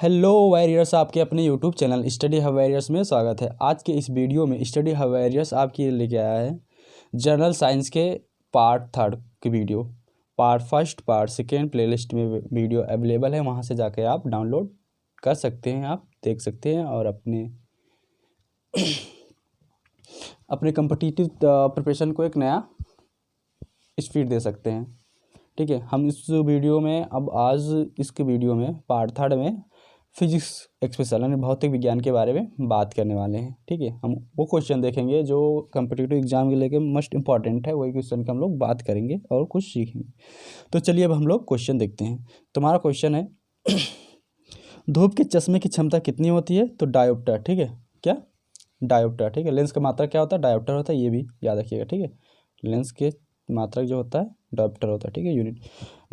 Hello warriors, आपके अपने YouTube channel study हवैरियर्स में स्वागत है। आज के इस वीडियो में स्टडी हवैरियर्स आपके लिए लेके आया है जनरल साइंस के पार्ट 3 की video. Part first part second playlist में वीडियो अवेलेबल है, वहां से जाके आप डाउनलोड कर सकते हैं, आप देख सकते हैं और अपने अपने कम्पिटिटिव प्रिपरेशन को एक नया स्पीड दे सकते हैं। ठीक है, हम इस वीडियो में आज इसके वीडियो में पार्ट 3 में फिजिक्स स्पेशल यानी भौतिक विज्ञान के बारे में बात करने वाले हैं। ठीक है, हम वो क्वेश्चन देखेंगे जो कम्पिटिटिव एग्जाम के लेके मोस्ट इंपॉर्टेंट है, वही क्वेश्चन की हम लोग बात करेंगे और कुछ सीखेंगे। तो चलिए अब हम लोग क्वेश्चन देखते हैं। तुम्हारा क्वेश्चन है धूप के चश्मे की क्षमता कितनी होती है? तो डायोप्टर। ठीक है, क्या डायोप्टर। ठीक है, लेंस का मात्रक क्या होता है? डायोप्टर होता है, ये भी याद रखिएगा। ठीक है, लेंस के मात्रक जो होता है डायोप्टर होता है। ठीक है, यूनिट।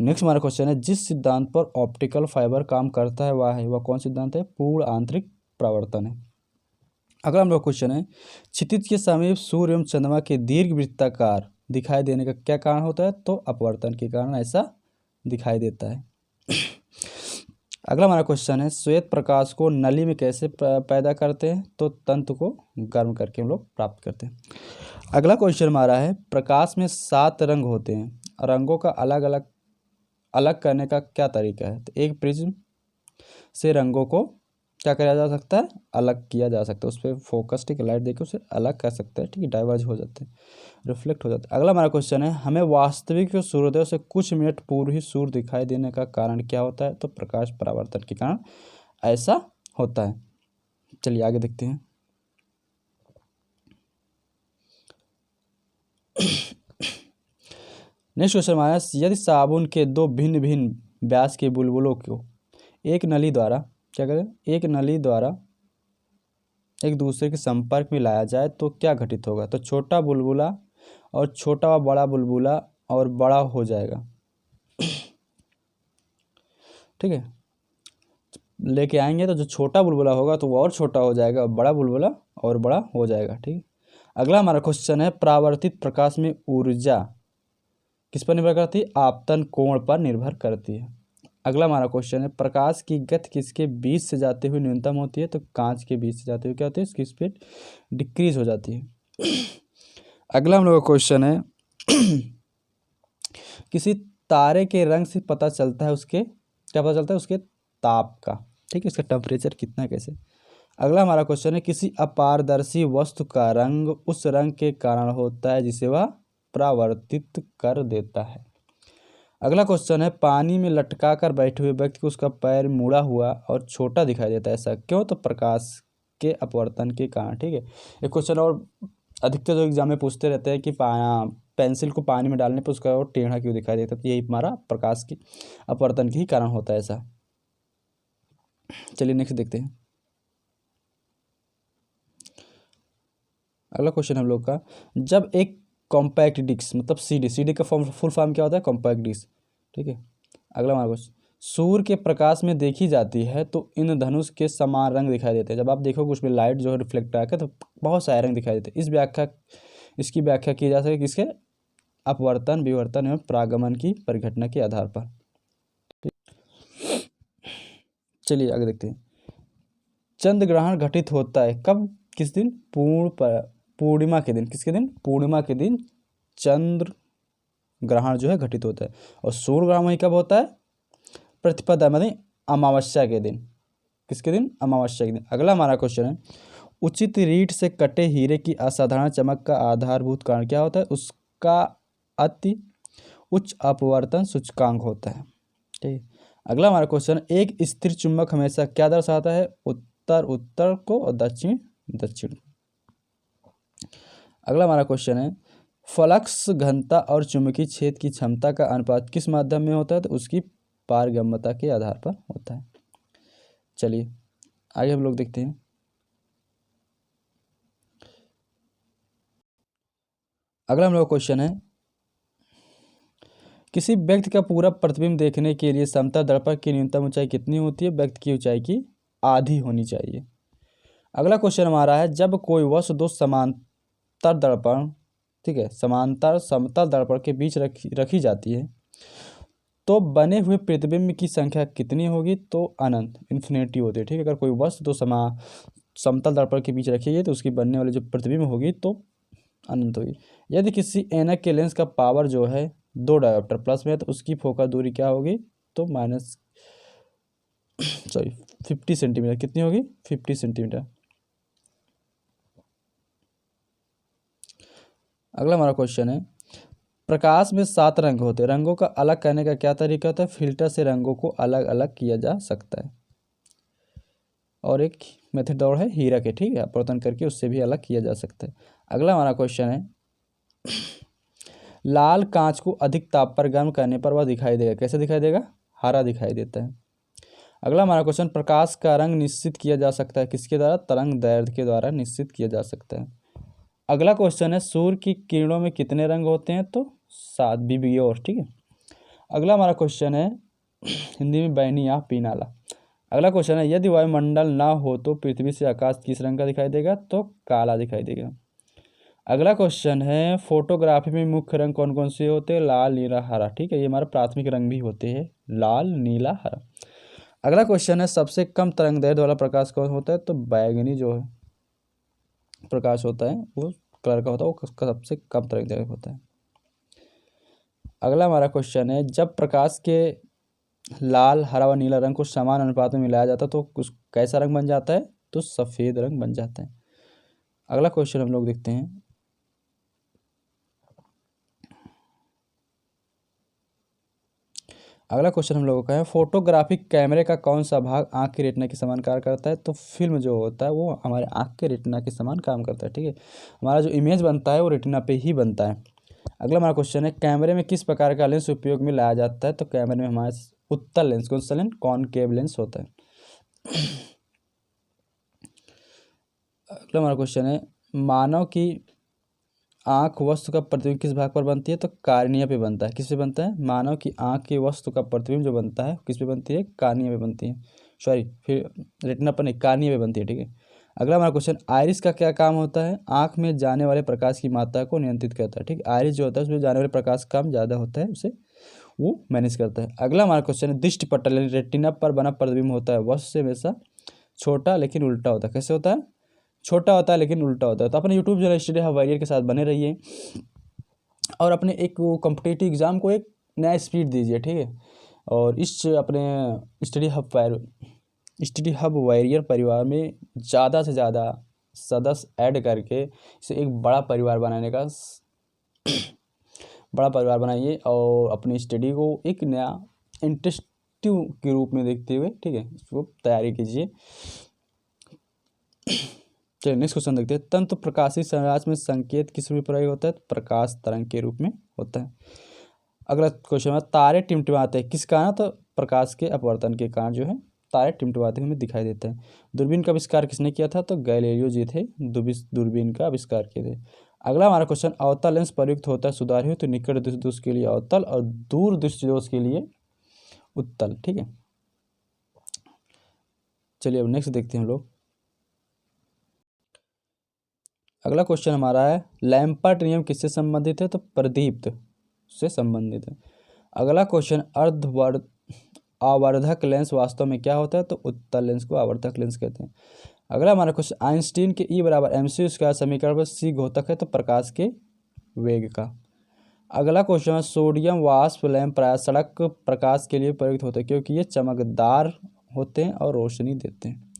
नेक्स्ट हमारा क्वेश्चन है जिस सिद्धांत पर ऑप्टिकल फाइबर काम करता है वह कौन सिद्धांत है? पूर्ण आंतरिक परावर्तन है। अगला हमारा क्वेश्चन है क्षितिज के समीप सूर्य एवं चंद्रमा के दीर्घ वृत्ताकार दिखाई देने का क्या कारण होता है? तो अपवर्तन के कारण ऐसा दिखाई देता है। अगला हमारा क्वेश्चन है श्वेत प्रकाश को नली में कैसे पैदा करते हैं? तो तंतु को गर्म करके हम लोग प्राप्त करते हैं। अगला क्वेश्चन हमारा है प्रकाश में 7 रंग होते हैं, रंगों का अलग करने का क्या तरीका है? तो एक प्रिज्म से रंगों को क्या किया जा सकता है? अलग किया जा सकता है। उस पर फोकस, ठीक है, लाइट देकर उसे अलग कर सकते हैं। ठीक है, डाइवर्ज हो जाते हैं, रिफ्लेक्ट हो जाते हैं। अगला हमारा क्वेश्चन है हमें वास्तविक सूर्योदय से कुछ मिनट पूर्व ही सूर्य दिखाई देने का कारण क्या होता है? तो प्रकाश परावर्तन के कारण ऐसा होता है। चलिए आगे देखते हैं। नेक्स्ट क्वेश्चन हमारा यदि साबुन के 2 भिन्न भिन्न व्यास के बुलबुलों को एक नली द्वारा क्या करें? एक नली द्वारा एक दूसरे के संपर्क में लाया जाए तो क्या घटित होगा? तो छोटा बुलबुला और छोटा व बड़ा बुलबुला और बड़ा हो जाएगा। ठीक है, लेके आएंगे तो जो छोटा बुलबुला होगा तो वो और छोटा हो जाएगा, बड़ा बुलबुला और बड़ा हो जाएगा। ठीक है, अगला हमारा क्वेश्चन है परावर्तित प्रकाश में ऊर्जा किस पर निर्भर करती है? आपतन कोण पर निर्भर करती है। अगला हमारा क्वेश्चन है प्रकाश की गति किसके बीच से जाते हुए न्यूनतम होती है? तो कांच के बीच से जाते हुए क्या होती है? इसकी स्पीड डिक्रीज हो जाती है। अगला हम लोग का क्वेश्चन है किसी तारे के रंग से पता चलता है उसके क्या पता चलता है? उसके ताप का। ठीक है, इसका टेम्परेचर कितना कैसे? अगला हमारा क्वेश्चन है किसी अपारदर्शी वस्तु का रंग उस रंग के कारण होता है जिसे वह परावर्तित कर देता है। अगला क्वेश्चन है पानी में लटका कर बैठे हुए व्यक्ति को उसका पैर मुड़ा हुआ और छोटा दिखाई देता है, ऐसा क्यों? तो प्रकाश के अपवर्तन के कारण। ठीक है, एक क्वेश्चन और अधिकतर जो एग्जाम में पूछते रहते हैं कि पेंसिल को पानी में डालने पर उसका वो टेढ़ा क्यों दिखाई देता है? तो यही हमारा प्रकाश की अपवर्तन के ही कारण होता है ऐसा। चलिए नेक्स्ट देखते हैं। अगला क्वेश्चन हम लोग का जब एक कॉम्पैक्ट डिस्क मतलब सीडी का फुल फॉर्म क्या होता है? Compact disc. ठीक है, अगला हमारा क्वेश्चन सूर्य के प्रकाश में देखी जाती है तो इंद्रधनुष के समान रंग दिखाई देते हैं। जब आप देखोगे उसमें लाइट जो है रिफ्लेक्ट आकर तो बहुत सारे रंग दिखाई देते हैं। इसकी व्याख्या की जा सके किसके? अपवर्तन, विवर्तन एवं परागमन की परिघटना के आधार पर। चलिए आगे देखते हैं। चंद्र ग्रहण घटित होता है कब, किस दिन? पूर्णिमा के दिन। किसके दिन? पूर्णिमा के दिन चंद्र ग्रहण जो है घटित होता है। और सूर्य ग्रहण वही कब होता है? प्रतिपदा मतलब अमावस्या के दिन। किसके दिन? अमावस्या के दिन। अगला हमारा क्वेश्चन है उचित रीढ़ से कटे हीरे की असाधारण चमक का आधारभूत कारण क्या होता है? उसका अति उच्च अपवर्तन सूचकांक होता है। ठीक है, अगला हमारा क्वेश्चन एक स्थिर चुंबक हमेशा क्या दर्शाता है? उत्तर उत्तर को और दक्षिण दक्षिण। अगला हमारा क्वेश्चन है फ्लक्स घनता और चुंबकीय क्षेत्र की क्षमता का अनुपात किस माध्यम में होता है? तो उसकी पारगम्यता के आधार पर होता है। चलिए आगे हम लोग देखते हैं। अगला हम लोग क्वेश्चन है किसी व्यक्ति का पूरा प्रतिबिंब देखने के लिए समतल दर्पण की न्यूनतम ऊंचाई कितनी होती है? व्यक्ति की ऊंचाई की आधी होनी चाहिए। अगला क्वेश्चन हमारा है जब कोई वस्तु दो समांतर दर्पण, ठीक है, समांतर समतल दर्पण के बीच रखी जाती है तो बने हुए प्रतिबिंब की संख्या कितनी होगी? तो अनंत, इन्फिनिटी होती है। ठीक है, अगर कोई वस्तु तो समतल दर्पण के बीच रखिए तो उसकी बनने वाली जो प्रतिबिंब होगी तो अनंत होगी। यदि किसी ऐनक के लेंस का पावर जो है 2 डायोप्टर प्लस में है तो उसकी फोकस दूरी क्या होगी? तो 50 सेंटीमीटर। कितनी होगी? 50 सेंटीमीटर। अगला हमारा क्वेश्चन है, प्रकाश में 7 रंग होते हैं, रंगों का अलग करने का क्या तरीका होता है? फिल्टर से रंगों को अलग अलग किया जा सकता है। और एक मेथड और है हीरा के, ठीक है, अपवर्तन करके उससे भी अलग किया जा सकता है। अगला हमारा क्वेश्चन है, लाल कांच को अधिक ताप पर गर्म करने पर वह दिखाई देगा, कैसे दिखाई देगा? हरा दिखाई देता है। अगला हमारा क्वेश्चन, प्रकाश का रंग निश्चित किया जा सकता है किसके द्वारा? तरंग दैर्ध्य के द्वारा निश्चित किया जा सकता है। अगला क्वेश्चन है, सूर्य की किरणों में कितने रंग होते हैं? तो 7 BBA और, ठीक है। अगला हमारा क्वेश्चन है हिंदी में बैनी या पीनाला। अगला क्वेश्चन है, यदि वायुमंडल ना हो तो पृथ्वी से आकाश किस रंग का दिखाई देगा? तो काला दिखाई देगा। अगला क्वेश्चन है, फोटोग्राफी में मुख्य रंग कौन कौन से होते हैं? लाल, नीला, हरा, ठीक है, ये हमारा प्राथमिक रंग भी होते हैं, लाल, नीला, हरा। अगला क्वेश्चन है, सबसे कम तरंग दैर्ध्य वाला प्रकाश कौन होता है? तो बैगनी जो है प्रकाश होता है वो कलर का होता है, वो सबसे कम तरंग दैर्ध्य होता है। अगला हमारा क्वेश्चन है, जब प्रकाश के लाल, हरा व नीला रंग को समान अनुपात में मिलाया जाता है तो कुछ कैसा रंग बन जाता है? तो सफ़ेद रंग बन जाता है। अगला क्वेश्चन हम लोग देखते हैं, अगला क्वेश्चन हम लोगों का है, फोटोग्राफिक कैमरे का कौन सा भाग आँख के रेटिना के समान कार्य करता है? तो फिल्म जो होता है वो हमारे आँख के रेटिना के समान काम करता है, ठीक है, हमारा जो इमेज बनता है वो रेटिना पे ही बनता है। अगला हमारा क्वेश्चन है, कैमरे में किस प्रकार का लेंस उपयोग में लाया जाता है? तो कैमरे में हमारे उत्तल लेंस, कौन सा लेंस? कॉनकेव लेंस होता है। अगला हमारा क्वेश्चन है, मानव की आँख वस्तु का प्रतिबिंब किस भाग पर बनती है? तो कार्निया पे बनता है। किस पे बनता है? मानव की आँख की वस्तु का प्रतिबिंब जो बनता है किस पे बनती है? कार्निया पे बनती है, सॉरी, फिर रेटिना पर नहीं, कार्निया पे बनती है, ठीक है। अगला हमारा क्वेश्चन, आइरिस का क्या काम होता है? आँख में जाने वाले प्रकाश की मात्रा को नियंत्रित करता है, ठीक है, आइरिस जो होता है उसमें जाने वाले प्रकाश कम ज़्यादा होता है उसे वो मैनेज करता है। अगला हमारा क्वेश्चन है, दृष्टि पटल यानी रेटिना पर बना प्रतिबिंब होता है वह से हमेशा छोटा लेकिन उल्टा होता है, कैसे होता है? छोटा होता है लेकिन उल्टा होता है। तो अपने YouTube channel study hub warrior के साथ बने रहिए और अपने एक वो कॉम्पिटिटिव एग्ज़ाम को एक नया स्पीड दीजिए, ठीक है। और इस अपने स्टडी हब वॉरियर परिवार में ज़्यादा से ज़्यादा सदस्य ऐड करके इसे एक बड़ा परिवार बनाने का बड़ा परिवार बनाइए और अपनी स्टडी को एक नया इंटरेस्टिव के रूप में देखते हुए, ठीक है, इसको तैयारी कीजिए। चलिए नेक्स्ट क्वेश्चन देखते हैं, तंतु प्रकाशी संरचना में संकेत किस रूप में प्रयोग होता है? तो प्रकाश तरंग के रूप में होता है। अगला क्वेश्चन है, तारे टिमटिमाते हैं किस कारण? तो प्रकाश के अपवर्तन के कारण जो है तारे टिमटिमाते हमें दिखाई देते हैं। दूरबीन का आविष्कार किसने किया था? तो गैलीलियो जी थे, दूरबीन का आविष्कार किए थे। अगला हमारा क्वेश्चन, अवतल लेंस प्रयुक्त होता है सुधार हेतु, तो निकट दृष्टि दोष के लिए अवतल और दूर दृष्टि दोष के लिए उत्तल, ठीक है। चलिए अब नेक्स्ट देखते हैं हम लोग। अगला क्वेश्चन हमारा है, लैम्पर्ट नियम किससे संबंधित है? तो प्रदीप्त से संबंधित है। अगला क्वेश्चन, आवर्धक लेंस वास्तव में क्या होता है? तो उत्तल लेंस को आवर्धक लेंस कहते हैं। अगला हमारा क्वेश्चन, आइंस्टीन के E = mc² समीकरण पर c घोतक है, तो प्रकाश के वेग का। अगला क्वेश्चन है, सोडियम वाष्प लैंप प्रायः सड़क प्रकाश के लिए प्रयुक्त होते हैं क्योंकि ये चमकदार होते हैं और रोशनी देते हैं।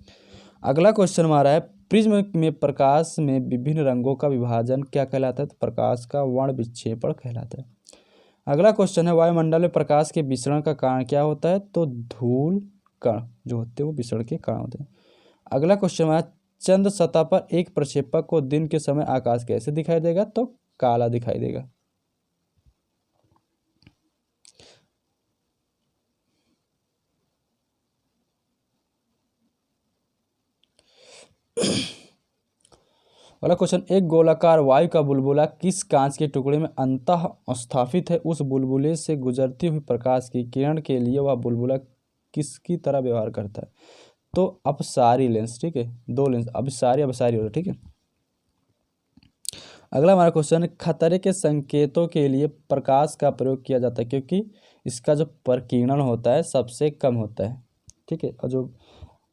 अगला क्वेश्चन हमारा है, प्रिज्म में प्रकाश में विभिन्न रंगों का विभाजन क्या कहलाता है? तो प्रकाश का वर्ण विक्षेपण कहलाता है। अगला क्वेश्चन है, वायुमंडल में प्रकाश के विसरण का कारण क्या होता है? तो धूल कण जो होते हैं वो विसरण के कारण होते हैं। अगला क्वेश्चन है, चंद्र सतह पर एक प्रक्षेपक को दिन के समय आकाश कैसे दिखाई देगा? तो काला दिखाई देगा। अगला क्वेश्चन, एक गोलाकार वायु का बुलबुला किस कांच के टुकड़े में अंतः स्थापित है? उस बुलबुले से गुजरती हुई प्रकाश की किरण के लिए वह बुलबुला किसकी तरह व्यवहार करता है? तो अपसारी लेंस, ठीक है, 2 लेंस अपसारी होता है, ठीक है। अगला हमारा क्वेश्चन है, खतरे के संकेतों के लिए प्रकाश का प्रयोग किया जाता है क्योंकि इसका जो प्रकीर्णन होता है सबसे कम होता है, ठीक है, और जो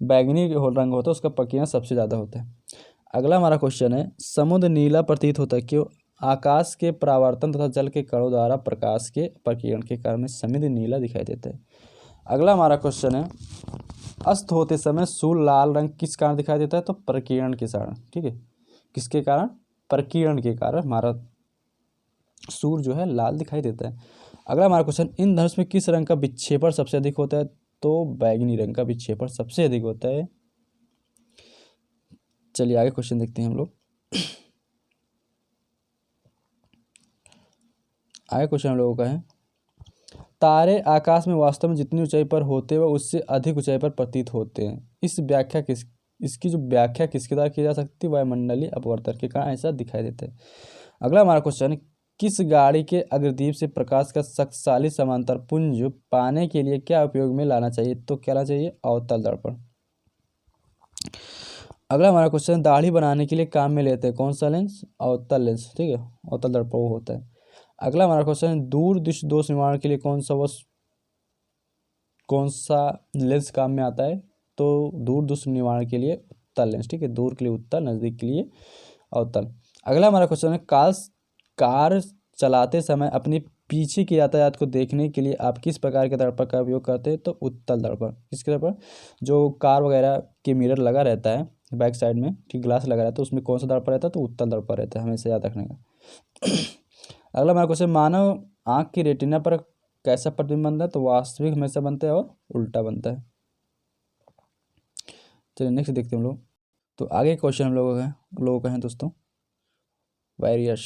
बैगनी रंग होता है उसका प्रकीर्णन सबसे ज़्यादा होता है। अगला हमारा क्वेश्चन है, समुद्र नीला प्रतीत होता है क्यों? आकाश के परावर्तन तथा जल के कणों द्वारा प्रकाश के प्रकीर्णन के कारण समुद्र नीला दिखाई देता है। अगला हमारा क्वेश्चन है, अस्त होते समय सूर्य लाल रंग किस कारण दिखाई देता है? तो प्रकीर्णन के कारण, ठीक है, किसके कारण? प्रकीर्णन के कारण हमारा सूर्य जो है लाल दिखाई देता है। अगला हमारा क्वेश्चन, इन धनुष में किस रंग का विक्षेपण सबसे अधिक होता है? तो बैगनी रंग का विक्षेपण सबसे अधिक होता है। चलिए आगे क्वेश्चन देखते हैं हम लोग। आगे क्वेश्चन हम लोगों का है, तारे आकाश में वास्तव में जितनी ऊंचाई पर होते हैं वह उससे अधिक ऊंचाई पर प्रतीत होते हैं। इसकी जो व्याख्या किसके द्वारा की जा सकती है? वायुमंडलीय अपवर्तन के कारण ऐसा दिखाई देता है। अगला हमारा क्वेश्चन, किस गाड़ी के अग्रदीप से प्रकाश का शक्तिशाली समांतर पुंज पाने के लिए क्या उपयोग में लाना चाहिए? तो क्या लाना चाहिए? अवतल दर्पण। अगला हमारा क्वेश्चन, दाढ़ी बनाने के लिए काम में लेते हैं कौन सा लेंस? अवतल लेंस, ठीक है, अवतल दर्पण वो होता है। अगला हमारा क्वेश्चन, दूर दृष्टि दोष निवारण के लिए कौन सा लेंस काम में आता है? तो दूर दृष्टि निवारण के लिए उत्तल लेंस, ठीक है, दूर के लिए उत्तल, नज़दीक के लिए अवतल। अगला हमारा क्वेश्चन है, कार चलाते समय अपने पीछे की यातायात को देखने के लिए आप किस प्रकार के दर्पण का उपयोग करते हैं? तो उत्तल दर्पण। किसके दर्पण? जो कार वगैरह के मिरर लगा रहता है बैक साइड में, ठीक, ग्लास लगा रहता है, तो उसमें कौन सा दर्पण रहता है? तो उत्तल दर्पण रहता है, हमेशा याद रखने का। अगला हमारा क्वेश्चन, मानव आँख की रेटिना पर कैसा प्रतिबिंब बनता है? तो वास्तविक हमेशा बनता है और उल्टा बनता है। चलिए नेक्स्ट देखते हैं हम लोग। तो आगे क्वेश्चन हम लोगों का है दोस्तों, वायरियस,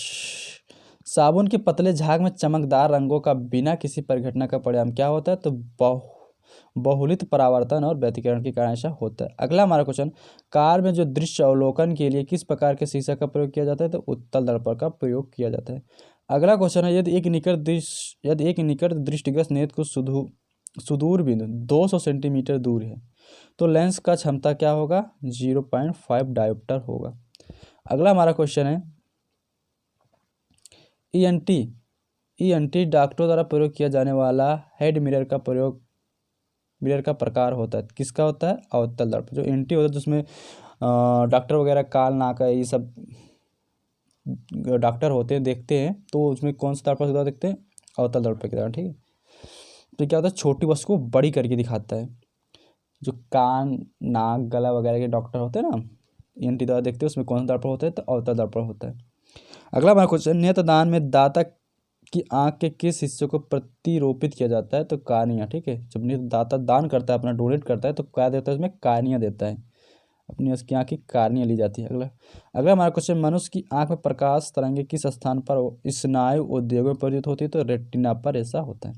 साबुन के पतले झाग में चमकदार रंगों का बिना किसी परिघटना का परिणाम क्या होता है? तो बहुलित परावर्तन और व्यतिकरण के कारण ऐसा होता है। अगला हमारा क्वेश्चन, कार में जो दृश्य अवलोकन के लिए किस प्रकार के शीशा का प्रयोग किया जाता है? तो उत्तल दर्पण का प्रयोग किया जाता है। अगला क्वेश्चन है, यदि एक निकट दृष्टिगत नेत्र को सुदूर बिंदु 200 सेंटीमीटर दूर है तो लेंस का क्षमता क्या होगा? 0.5 डायोप्टर होगा। अगला हमारा क्वेश्चन है, ईएनटी डॉक्टरों द्वारा प्रयोग किया जाने वाला हेड मिरर का प्रकार होता है, किसका होता है? अवतल दर्पण। जो ईएनटी होता है जिसमें डॉक्टर वगैरह कान नाक ये सब डॉक्टर होते हैं, देखते हैं, तो उसमें कौन सा दर्पण के द्वारा देखते हैं? अवतल दर्पण के द्वारा, ठीक है। तो क्या होता है? छोटी वस्तु को बड़ी करके दिखाता है। जो कान नाक गला वगैरह के डॉक्टर होते हैं ना, ईएनटी द्वारा देखते हैं, उसमें कौन सा दर्पण होता है? तो अवतल दर्पण होता है। अगला हमारा क्वेश्चन, नेत्रदान में दाता की आंख के किस हिस्से को प्रतिरोपित किया जाता है? तो कार्निया, ठीक है, जब दाता दान करता है, अपना डोनेट करता है, तो क्या देता है? उसमें कार्निया देता है, अपनी उसकी आँख की कार्निया ली जाती है। अगला हमारा क्वेश्चन, मनुष्य की आंख में प्रकाश तरंगे किस स्थान पर स्नायु उद्योग में प्रयुक्त होती है? तो रेटिना पर ऐसा होता है।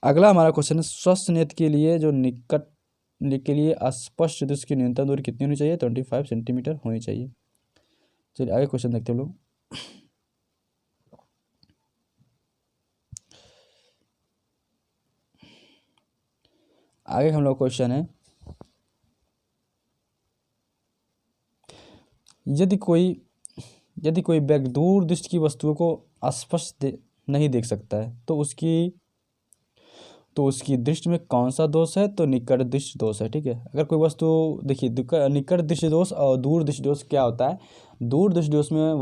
अगला हमारा क्वेश्चन है, स्वस्थ नेत्र के लिए स्पष्ट दृष्टि की न्यूनतम दूरी कितनी होनी चाहिए? 25 सेंटीमीटर होनी चाहिए। चलिए आगे क्वेश्चन देखते हैं लोग। आगे हम लोग क्वेश्चन है, यदि कोई व्यक्ति दूर दृष्टि की वस्तुओं को स्पष्ट नहीं देख सकता है तो उसकी दृष्टि में कौन सा दोष है? तो निकट दृष्टि दोष है, ठीक है। अगर कोई वस्तु, देखिए, निकट दृष्टि दोष और दूर दृष्टि दोष क्या होता है? दूर दृष्टि दोष में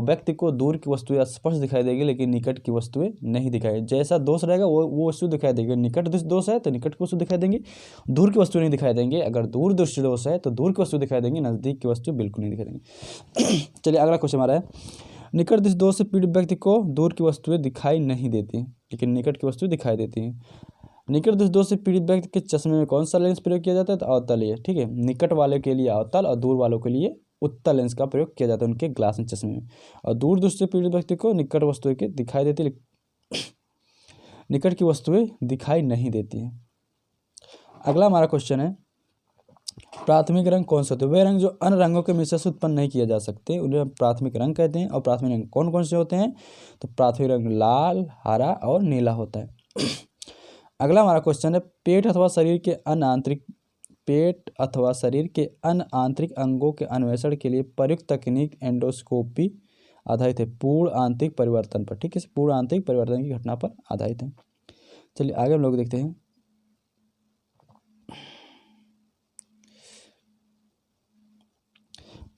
व्यक्ति को दूर की वस्तुएं स्पष्ट दिखाई देगी लेकिन निकट की वस्तुएं नहीं दिखाई, जैसा दोष रहेगा वो वस्तु दिखाई देगी। निकट दृष्टि दोष है तो निकट की वस्तु दिखाई देंगी, दूर की वस्तु नहीं दिखाई देंगे। अगर दूर दृष्टि दोष है तो दूर की वस्तु दिखाई देंगी, नज़दीक की वस्तु बिल्कुल नहीं दिखाई देंगी। चलिए अगला क्वेश्चन हमारा है, निकट दृष्टि दोष से पीड़ित व्यक्ति को दूर की वस्तुएं दिखाई नहीं देती लेकिन निकट की वस्तुएं दिखाई देती हैं। निकट दृष्टि दोष से पीड़ित व्यक्ति के चश्मे में कौन सा लेंस प्रयोग किया जाता है? तो अवतल, ठीक है, निकट वाले के लिए अवतल और दूर वालों के लिए उत्तल लेंस का प्रयोग किया जाता है उनके ग्लास में, चश्मे में। और दूर दृष्टि से पीड़ित व्यक्ति को निकट वस्तुएं के दिखाई देती, निकट की वस्तुएं दिखाई नहीं देती हैं। अगला हमारा क्वेश्चन है, प्राथमिक रंग कौन से होते हैं? वे रंग जो अन्य रंगों के मिश्रण से उत्पन्न नहीं किए जा सकते उन्हें हम प्राथमिक रंग कहते हैं। और प्राथमिक रंग कौन कौन से होते हैं? तो प्राथमिक रंग लाल, हरा और नीला होता है। अगला हमारा क्वेश्चन है, पेट अथवा शरीर के अन्य आंतरिक अंगों के अन्वेषण के लिए प्रयुक्त तकनीक एंडोस्कोपी आधारित है पूर्ण आंतरिक परिवर्तन पर, ठीक है, पूर्ण आंतरिक परिवर्तन की घटना पर आधारित है। चलिए आगे हम लोग देखते हैं।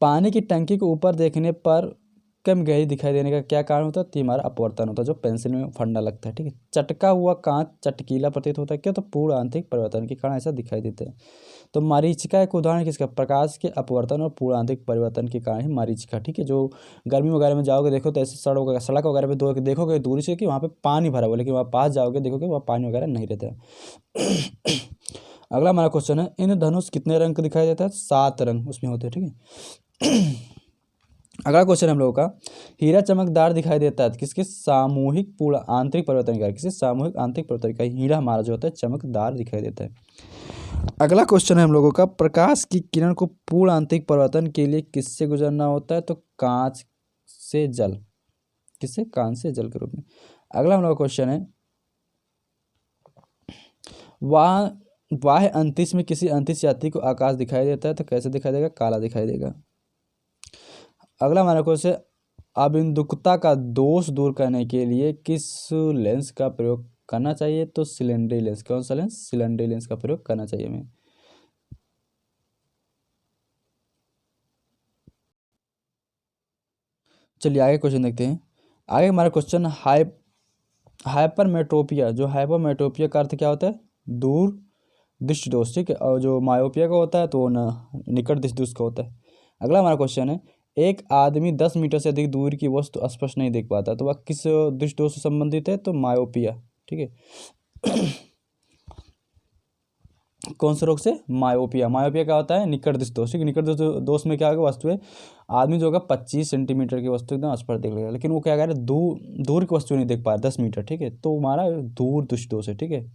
पानी की टंकी को ऊपर देखने पर कम गहरी दिखाई देने का क्या कारण होता है? तो हमारा अपवर्तन होता है, जो पेंसिल में फंडा लगता है, ठीक है। चटका हुआ कांच चटकीला प्रतीत होता है, क्यों? तो पूर्ण आंतरिक परिवर्तन के कारण ऐसा दिखाई देता है। तो मरीचिका एक उदाहरण किसका? प्रकाश के अपवर्तन और पूर्ण आंतरिक परिवर्तन के कारण ही मरीचिका, ठीक है। जो गर्मी वगैरह में जाओगे देखो तो ऐसे सड़क वगैरह पे देखोगे दूरी से कि वहाँ पे पानी भरा हुआ है, लेकिन वहाँ पास जाओगे देखोगे वहाँ पानी वगैरह नहीं रहता है। अगला हमारा क्वेश्चन है, इंद्रधनुष कितने रंग का दिखाई देता है? 7 रंग उसमें होते हैं, ठीक है। अगला क्वेश्चन हम लोगों का, हीरा चमकदार दिखाई देता है किसके? सामूहिक पूर्ण आंतरिक परिवर्तन के कारण। किसी सामूहिक आंतरिक परिवर्तन का हीरा हमारा जो होता है चमकदार दिखाई देता है। अगला क्वेश्चन है हम लोगों का, प्रकाश की किरण को पूर्ण आंतरिक परिवर्तन के लिए किससे गुजरना होता है? तो कांच से जल। किससे? कांच से जल के रूप में। अगला हम लोग का क्वेश्चन है, बाह्य अंतरिक्ष में किसी अंतरिक्ष यात्री को आकाश दिखाई देता है तो कैसे दिखाई देगा? काला दिखाई देगा। अगला हमारा क्वेश्चन, अबिंदुकता का दोष दूर करने के लिए किस लेंस का प्रयोग करना चाहिए? तो सिलेंडरी लेंस। कौन सा लेंस? सिलेंडरी लेंस का प्रयोग करना चाहिए हमें। चलिए आगे क्वेश्चन देखते हैं। आगे हमारा क्वेश्चन, हाइपरमेट्रोपिया। जो हाइपरमेट्रोपिया का अर्थ क्या होता है? दूर दृष्टि दोष, ठीक है। और जो मायोपिया का होता है तो निकट दृष्टि दोष का होता है। अगला हमारा क्वेश्चन है, एक आदमी 10 मीटर से अधिक दूर की वस्तु स्पष्ट नहीं देख पाता तो वह किस दृष्टि दोष से संबंधित है? तो मायोपिया, ठीक है। कौन से रोग से? मायोपिया। मायोपिया क्या होता है? निकट दृष्टि दोष, ठीक है। निकट दृष्टि दोष में क्या होगा? वस्तु है, आदमी जो होगा 25 सेंटीमीटर की वस्तु एकदम स्पष्ट देख लेगा, लेकिन वो क्या कह रहा है? दूर की वस्तु नहीं देख पा रहा 10 मीटर, ठीक है। तो हमारा दूर दृष्टि दोष है, ठीक है।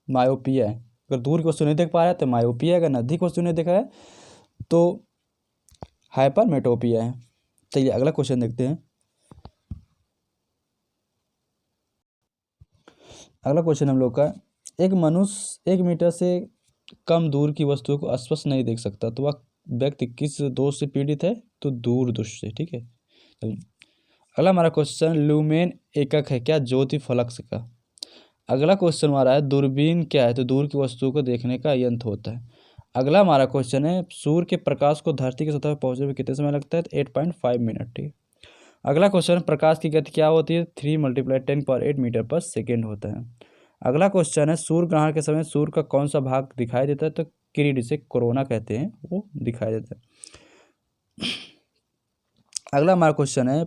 मायोपिया है, अगर दूर की वस्तु नहीं देख पा रहा है तो मायोपिया है, अगर नजदीक वस्तु नहीं देखा है तो हाइपरमेट्रोपिया है। चलिए अगला क्वेश्चन देखते हैं। अगला क्वेश्चन हम लोग का, एक मनुष्य 1 मीटर से कम दूर की वस्तुओं को स्पष्ट नहीं देख सकता तो वह व्यक्ति किस दोष से पीड़ित है? तो दूर दोष से, ठीक है। अगला हमारा क्वेश्चन, लुमेन एकक है क्या? ज्योति फलक का। अगला क्वेश्चन हमारा है, दूरबीन क्या है? तो दूर की वस्तुओं को देखने का यंत्र होता है। अगला हमारा क्वेश्चन है, सूर्य के प्रकाश को धरती की सतह पर पहुंचने में कितने समय लगता है? तो 8.5 मिनट, ठीक है। अगला क्वेश्चन, प्रकाश की गति क्या होती है? 3 × 10⁸ मीटर पर सेकेंड होता है। अगला क्वेश्चन है, सूर्य ग्रहण के समय सूर्य का कौन सा भाग दिखाई देता है? तो किरीट, जिसे कोरोना कहते हैं, वो दिखाई देता है। अगला हमारा क्वेश्चन है,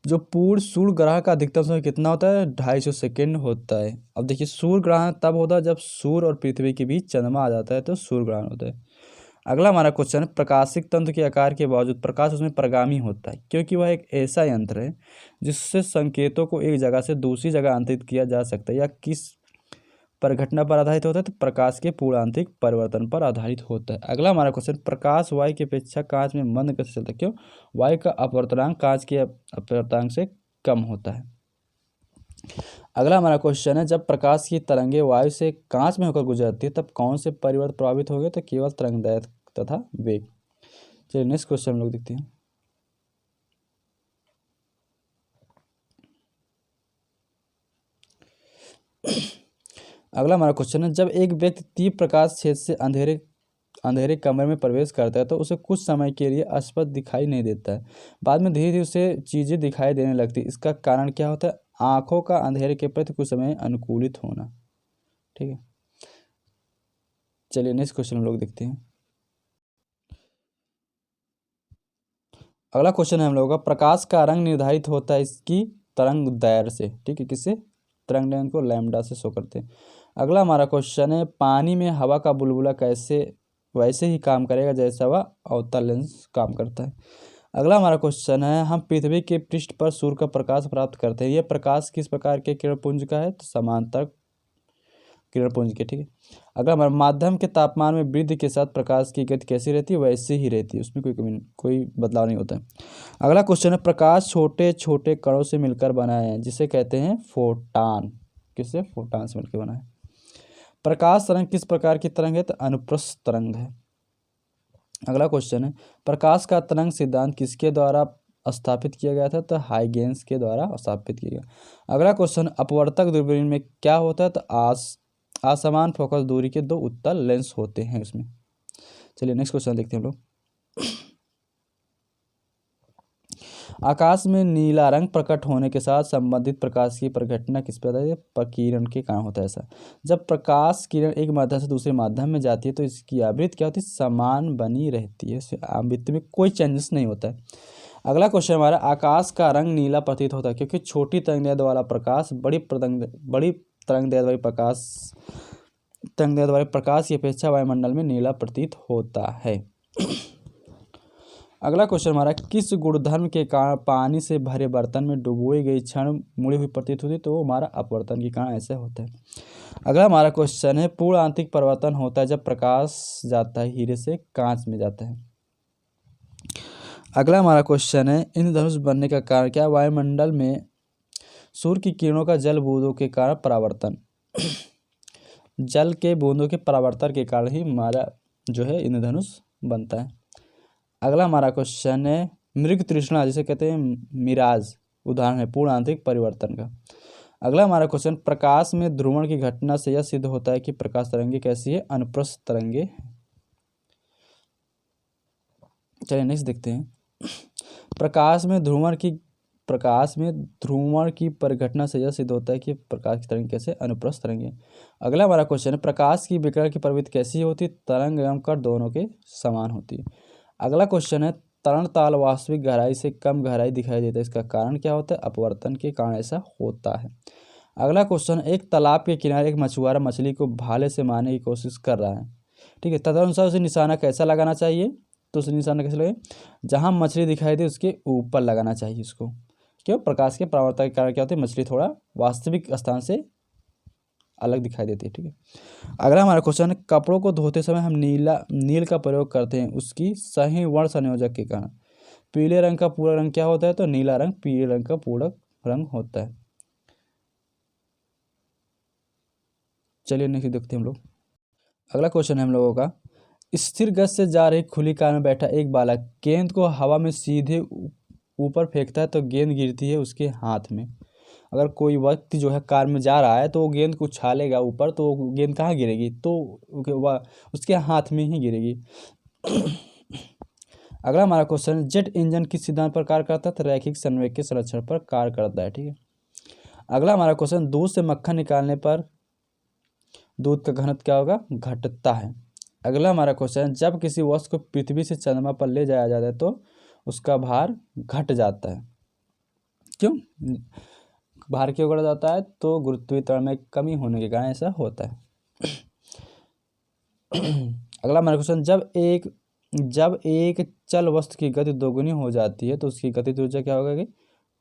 जो पूर्ण सूर्य ग्रहण का अधिकतम समय कितना होता है? 250 सेकेंड होता है। अब देखिए, सूर्य ग्रहण तब होता है जब सूर्य और पृथ्वी के बीच चंद्रमा आ जाता है तो सूर्य ग्रहण होता है। अगला हमारा क्वेश्चन है, प्रकाशिक तंत्र के आकार के बावजूद प्रकाश उसमें प्रगामी होता है क्योंकि वह एक ऐसा यंत्र है जिससे संकेतों को एक जगह से दूसरी जगह अंतरित किया जा सकता है। या किस पर घटना पर आधारित होता है? तो प्रकाश के पूर्णांतरिक परिवर्तन पर आधारित होता है। अगला हमारा क्वेश्चन, प्रकाश वायु की अपेक्षा कांच में मंद गति से चलता है, क्यों? वायु का अपवर्तनांक कांच के अपवर्तनांक से कम होता है। अगला हमारा क्वेश्चन है, जब प्रकाश की तरंगे वायु से कांच में होकर गुजरती है तब कौन से परिवर्तन प्रभावित होंगे? तो केवल तरंगदैर्घ्य तथा वेग। चलिए नेक्स्ट क्वेश्चन हम लोग देखते हैं। अगला हमारा क्वेश्चन है, जब एक व्यक्ति तीव्र प्रकाश क्षेत्र से अंधेरे कमरे में प्रवेश करता है तो उसे कुछ समय के लिए स्पष्ट दिखाई नहीं देता है, बाद में धीरे धीरे उसे चीज़ें दिखाई देने लगती है। इसका कारण क्या होता है? आंखों का अंधेरे के प्रति कुछ समय अनुकूलित होना, ठीक है। चलिए नेक्स्ट क्वेश्चन हम लोग देखते हैं। अगला क्वेश्चन है हम लोगों का, प्रकाश का रंग निर्धारित होता है इसकी तरंग दैर्घ्य से, ठीक है। किससे? तरंग दैर्घ्य को लैम्डा से शो करते हैं। अगला हमारा क्वेश्चन है, पानी में हवा का बुलबुला कैसे वैसे ही काम करेगा जैसा वह अवतल लेंस काम करता है। अगला हमारा क्वेश्चन है, हम पृथ्वी के पृष्ठ पर सूर्य का प्रकाश प्राप्त करते हैं, यह प्रकाश किस प्रकार के किरण पुंज का है? तो समांतर किरण पुंज के, ठीक है। अगर हमारे माध्यम के तापमान में वृद्धि के साथ प्रकाश की गति कैसी रहती है? वैसे ही रहती है, उसमें कोई बदलाव नहीं होता है। अगला क्वेश्चन है, प्रकाश छोटे छोटे कणों से मिलकर बना है जिसे कहते हैं फोटान, किससे, फोटॉन से मिलकर बना है। प्रकाश तरंग किस प्रकार की तरंग है, तो अनुप्रस्थ तरंग है। अगला क्वेश्चन है, प्रकाश का तरंग सिद्धांत किसके द्वारा स्थापित किया गया था, तो हाइगेंस के द्वारा स्थापित किया गया। अगला क्वेश्चन, अपवर्तक दूरबीन में क्या होता है, तो असमान फोकस दूरी के 2 उत्तल लेंस होते हैं उसमें। चलिए नेक्स्ट क्वेश्चन देखते हैं हम लोग। आकाश में नीला रंग प्रकट होने के साथ संबंधित प्रकाश की प्रघटना किस प्रकार है, प्रकीर्णन के कारण होता है। ऐसा जब प्रकाश किरण एक माध्यम से दूसरे माध्यम में जाती है तो इसकी आवृत्ति क्या होती है, समान बनी रहती है, इससे आवृत्ति में कोई चेंजेस नहीं होता है। अगला क्वेश्चन हमारा, आकाश का रंग नीला प्रतीत होता है क्योंकि छोटी तरंगदैर्ध्य वाला प्रकाश बड़ी तरंगदैर्ध्य वाले प्रकाश की अपेक्षा वायुमंडल में नीला प्रतीत होता है। अगला क्वेश्चन हमारा, किस गुणधर्म के कारण पानी से भरे बर्तन में डुबोई गई क्षण मुड़ी हुई प्रतीत होती है, तो वो हमारा अपवर्तन के कारण ऐसे होता है। अगला हमारा क्वेश्चन है, पूर्ण आंतरिक परिवर्तन होता है जब प्रकाश जाता है हीरे से कांच में जाता है। अगला हमारा क्वेश्चन है, इंद्रधनुष बनने का कारण क्या, वायुमंडल में सूर्य की किरणों का जल बूंदों के कारण परावर्तन जल के बूंदों के परावर्तन के कारण ही हमारा जो है इंद्रधनुष बनता है। अगला हमारा क्वेश्चन है, मृग तृष्णा जिसे कहते हैं मिराज उदाहरण है पूर्ण आंतरिक परिवर्तन का। अगला हमारा क्वेश्चन, प्रकाश में ध्रुवण की घटना से यह सिद्ध होता है कि प्रकाश तरंगे कैसी है, अनुप्रस्थ तरंगे। चलिए नेक्स्ट देखते हैं, प्रकाश में ध्रुवण की परिघटना से यह सिद्ध होता है कि प्रकाश की तरंग कैसे, अनुप्रस्थ तरंगे। अगला हमारा क्वेश्चन है, प्रकाश की विकिरण की प्रवृत्ति कैसी होती है, तरंग एवं कण दोनों के समान होती है। अगला क्वेश्चन है, तरणताल वास्तविक गहराई से कम गहराई दिखाई देता है, इसका कारण क्या होता है, अपवर्तन के कारण ऐसा होता है। अगला क्वेश्चन, एक तालाब के किनारे एक मछुआरा मछली को भाले से मारने की कोशिश कर रहा है, ठीक है, तदनुसार उसे निशाना कैसा लगाना चाहिए, तो उसे निशाना कैसे लगे, जहाँ मछली दिखाई दे उसके ऊपर लगाना चाहिए उसको। क्यों, प्रकाश के परावर्तन के कारण क्या होता है, मछली थोड़ा वास्तविक स्थान से अलग दिखाई देती है, ठीक है। अगला हमारा क्वेश्चन है, कपड़ों को धोते समय हम नील का प्रयोग करते हैं उसकी सही वर्ण संयोजक के कारण। पीले रंग का पूरा रंग क्या होता है, तो नीला रंग पीले रंग का पूरक रंग होता है। चलिए नेक्स्ट देखते हैं हम लोग। अगला क्वेश्चन है हम लोगों का, स्थिर गति से जा रही खुली कार में बैठा एक बालक गेंद को हवा में सीधे ऊपर फेंकता है तो गेंद गिरती है उसके हाथ में। अगर कोई व्यक्ति जो है कार में जा रहा है तो वो गेंद को उछालेगा ऊपर, तो वो गेंद कहाँ गिरेगी, तो उसके हाथ में ही गिरेगी। अगला हमारा क्वेश्चन, जेट इंजन किस सिद्धांत पर कार्य करता है, तो रैखिक संवेग के संरक्षण पर कार्य करता है, ठीक है। अगला हमारा क्वेश्चन, दूध से मक्खन निकालने पर दूध का घनत्व क्या होगा, घटता है। अगला हमारा क्वेश्चन, जब किसी वस्तु को पृथ्वी से चंद्रमा पर ले जाया जाता है तो उसका भार घट जाता है। क्यों भार क्यों घट जाता है, तो गुरुत्वीय त्वरण में कमी होने के कारण ऐसा होता है। अगला हमारा क्वेश्चन, जब एक चल वस्तु की गति दोगुनी हो जाती है तो उसकी गतिज ऊर्जा क्या होगा,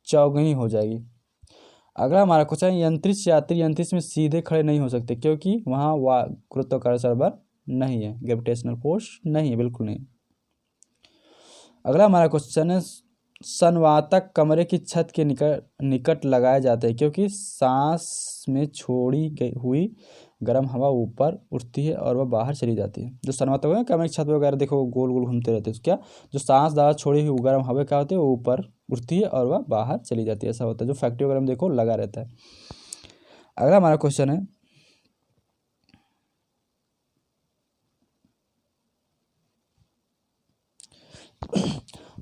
चौगुनी हो जाएगी। अगला हमारा क्वेश्चन, यंत्रिक्ष यात्री यंत्रिक्ष में सीधे खड़े नहीं हो सकते क्योंकि वहाँ गुरुत्वाकर्षण बल नहीं है, ग्रेविटेशनल फोर्स नहीं है, बिल्कुल नहीं। अगला हमारा क्वेश्चन है, संवातक कमरे की छत के निकट लगाए जाते हैं क्योंकि सांस में छोड़ी हुई गर्म हवा ऊपर उठती है और वह बाहर चली जाती है। जो संवातक है कमरे की छत वगैरह देखो गोल गोल घूमते रहते हैं, क्या जो सांस द्वारा छोड़ी हुई गर्म हवा क्या होती है, वो ऊपर उठती है और वह बाहर चली जाती है, ऐसा होता है। जो फैक्ट्री वगैरह में देखो लगा रहता है। अगला हमारा क्वेश्चन है,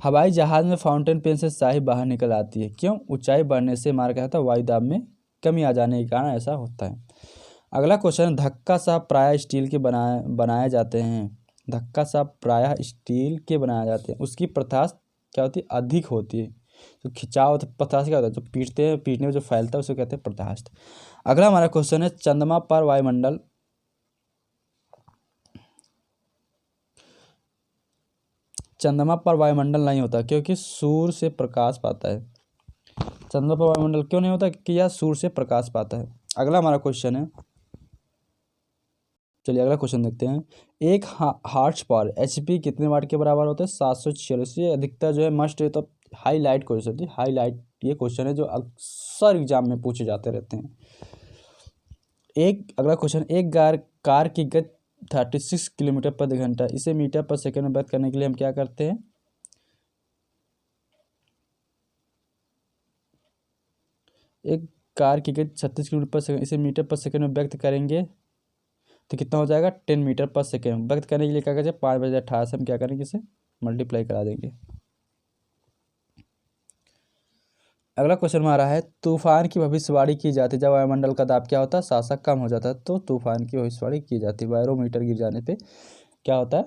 हवाई जहाज में फाउंटेन पेन से स्याही बाहर निकल आती है, क्यों, ऊंचाई बढ़ने से मार क्या था, वायुदाब में कमी आ जाने के कारण ऐसा होता है। अगला क्वेश्चन, धक्का साफ प्रायः स्टील के बनाए जाते हैं, धक्का साफ प्रायः स्टील के बनाए जाते हैं, उसकी प्रत्यास्थ क्या होती है, अधिक होती है। जो खिंचाव प्रत्यास्थ क्या होता है, जो पीटने में जो फैलता है उसे कहते हैं प्रत्यास्थ। अगला हमारा क्वेश्चन है, चंद्रमा पर वायुमंडल नहीं होता क्योंकि सूर्य से प्रकाश पाता है। चंद्रमा पर वायुमंडल क्यों नहीं होता, कि यह सूर्य से प्रकाश पाता है। अगला हमारा क्वेश्चन है, चलिए अगला क्वेश्चन देखते हैं, एक हार्स पावर HP कितने वाट के बराबर होता है, 746। ये अधिकतर जो है मस्ट है तो हाईलाइट क्वेश्चन थी, हाईलाइट ये क्वेश्चन है जो अक्सर एग्जाम में पूछे जाते रहते हैं। अगला क्वेश्चन, एक कार की गति 36 किलोमीटर प्रति घंटा, इसे मीटर पर सेकंड में व्यक्त करने के लिए हम क्या करते हैं? एक कार की गति 36 किलोमीटर पर सेकंड, इसे मीटर पर सेकंड में व्यक्त करेंगे तो कितना हो जाएगा? 10 मीटर पर सेकंड। व्यक्त करने के लिए क्या करेंगे? 5/18 से हम क्या करेंगे? इसे मल्टीप्लाई करा देंगे। अगला क्वेश्चन हमारा है, तूफान की भविष्यवाणी की जाती है जब वायुमंडल का दाब क्या होता है? शासक कम हो जाता है, तो तूफान की भविष्यवाणी की जाती है। बैरोमीटर गिर जाने पे क्या होता है?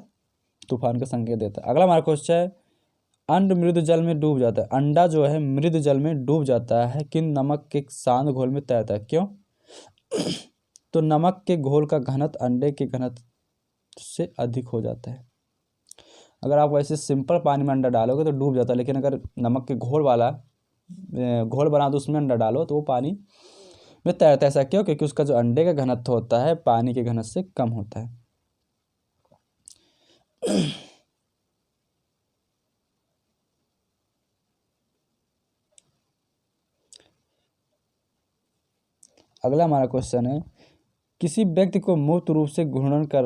तूफान का संकेत देता है। अगला हमारा क्वेश्चन है, अंड मृद जल में डूब जाता है। अंडा जो है मृद जल में डूब जाता है, किन नमक के शांत घोल में तैरता है, क्यों? तो नमक के घोल का घनत्व अंडे के घनत्व से अधिक हो जाता है। अगर आप वैसे सिंपल पानी में अंडा डालोगे तो डूब जाता है, लेकिन अगर नमक के घोल वाला घोल बना दो, उसमें अंडा डालो तो वो पानी में तैरता है। ऐसा क्यों? क्योंकि उसका जो अंडे का घनत्व होता है पानी के घनत्व से कम होता है। अगला हमारा क्वेश्चन है, किसी व्यक्ति को मुक्त रूप से घूर्णन कर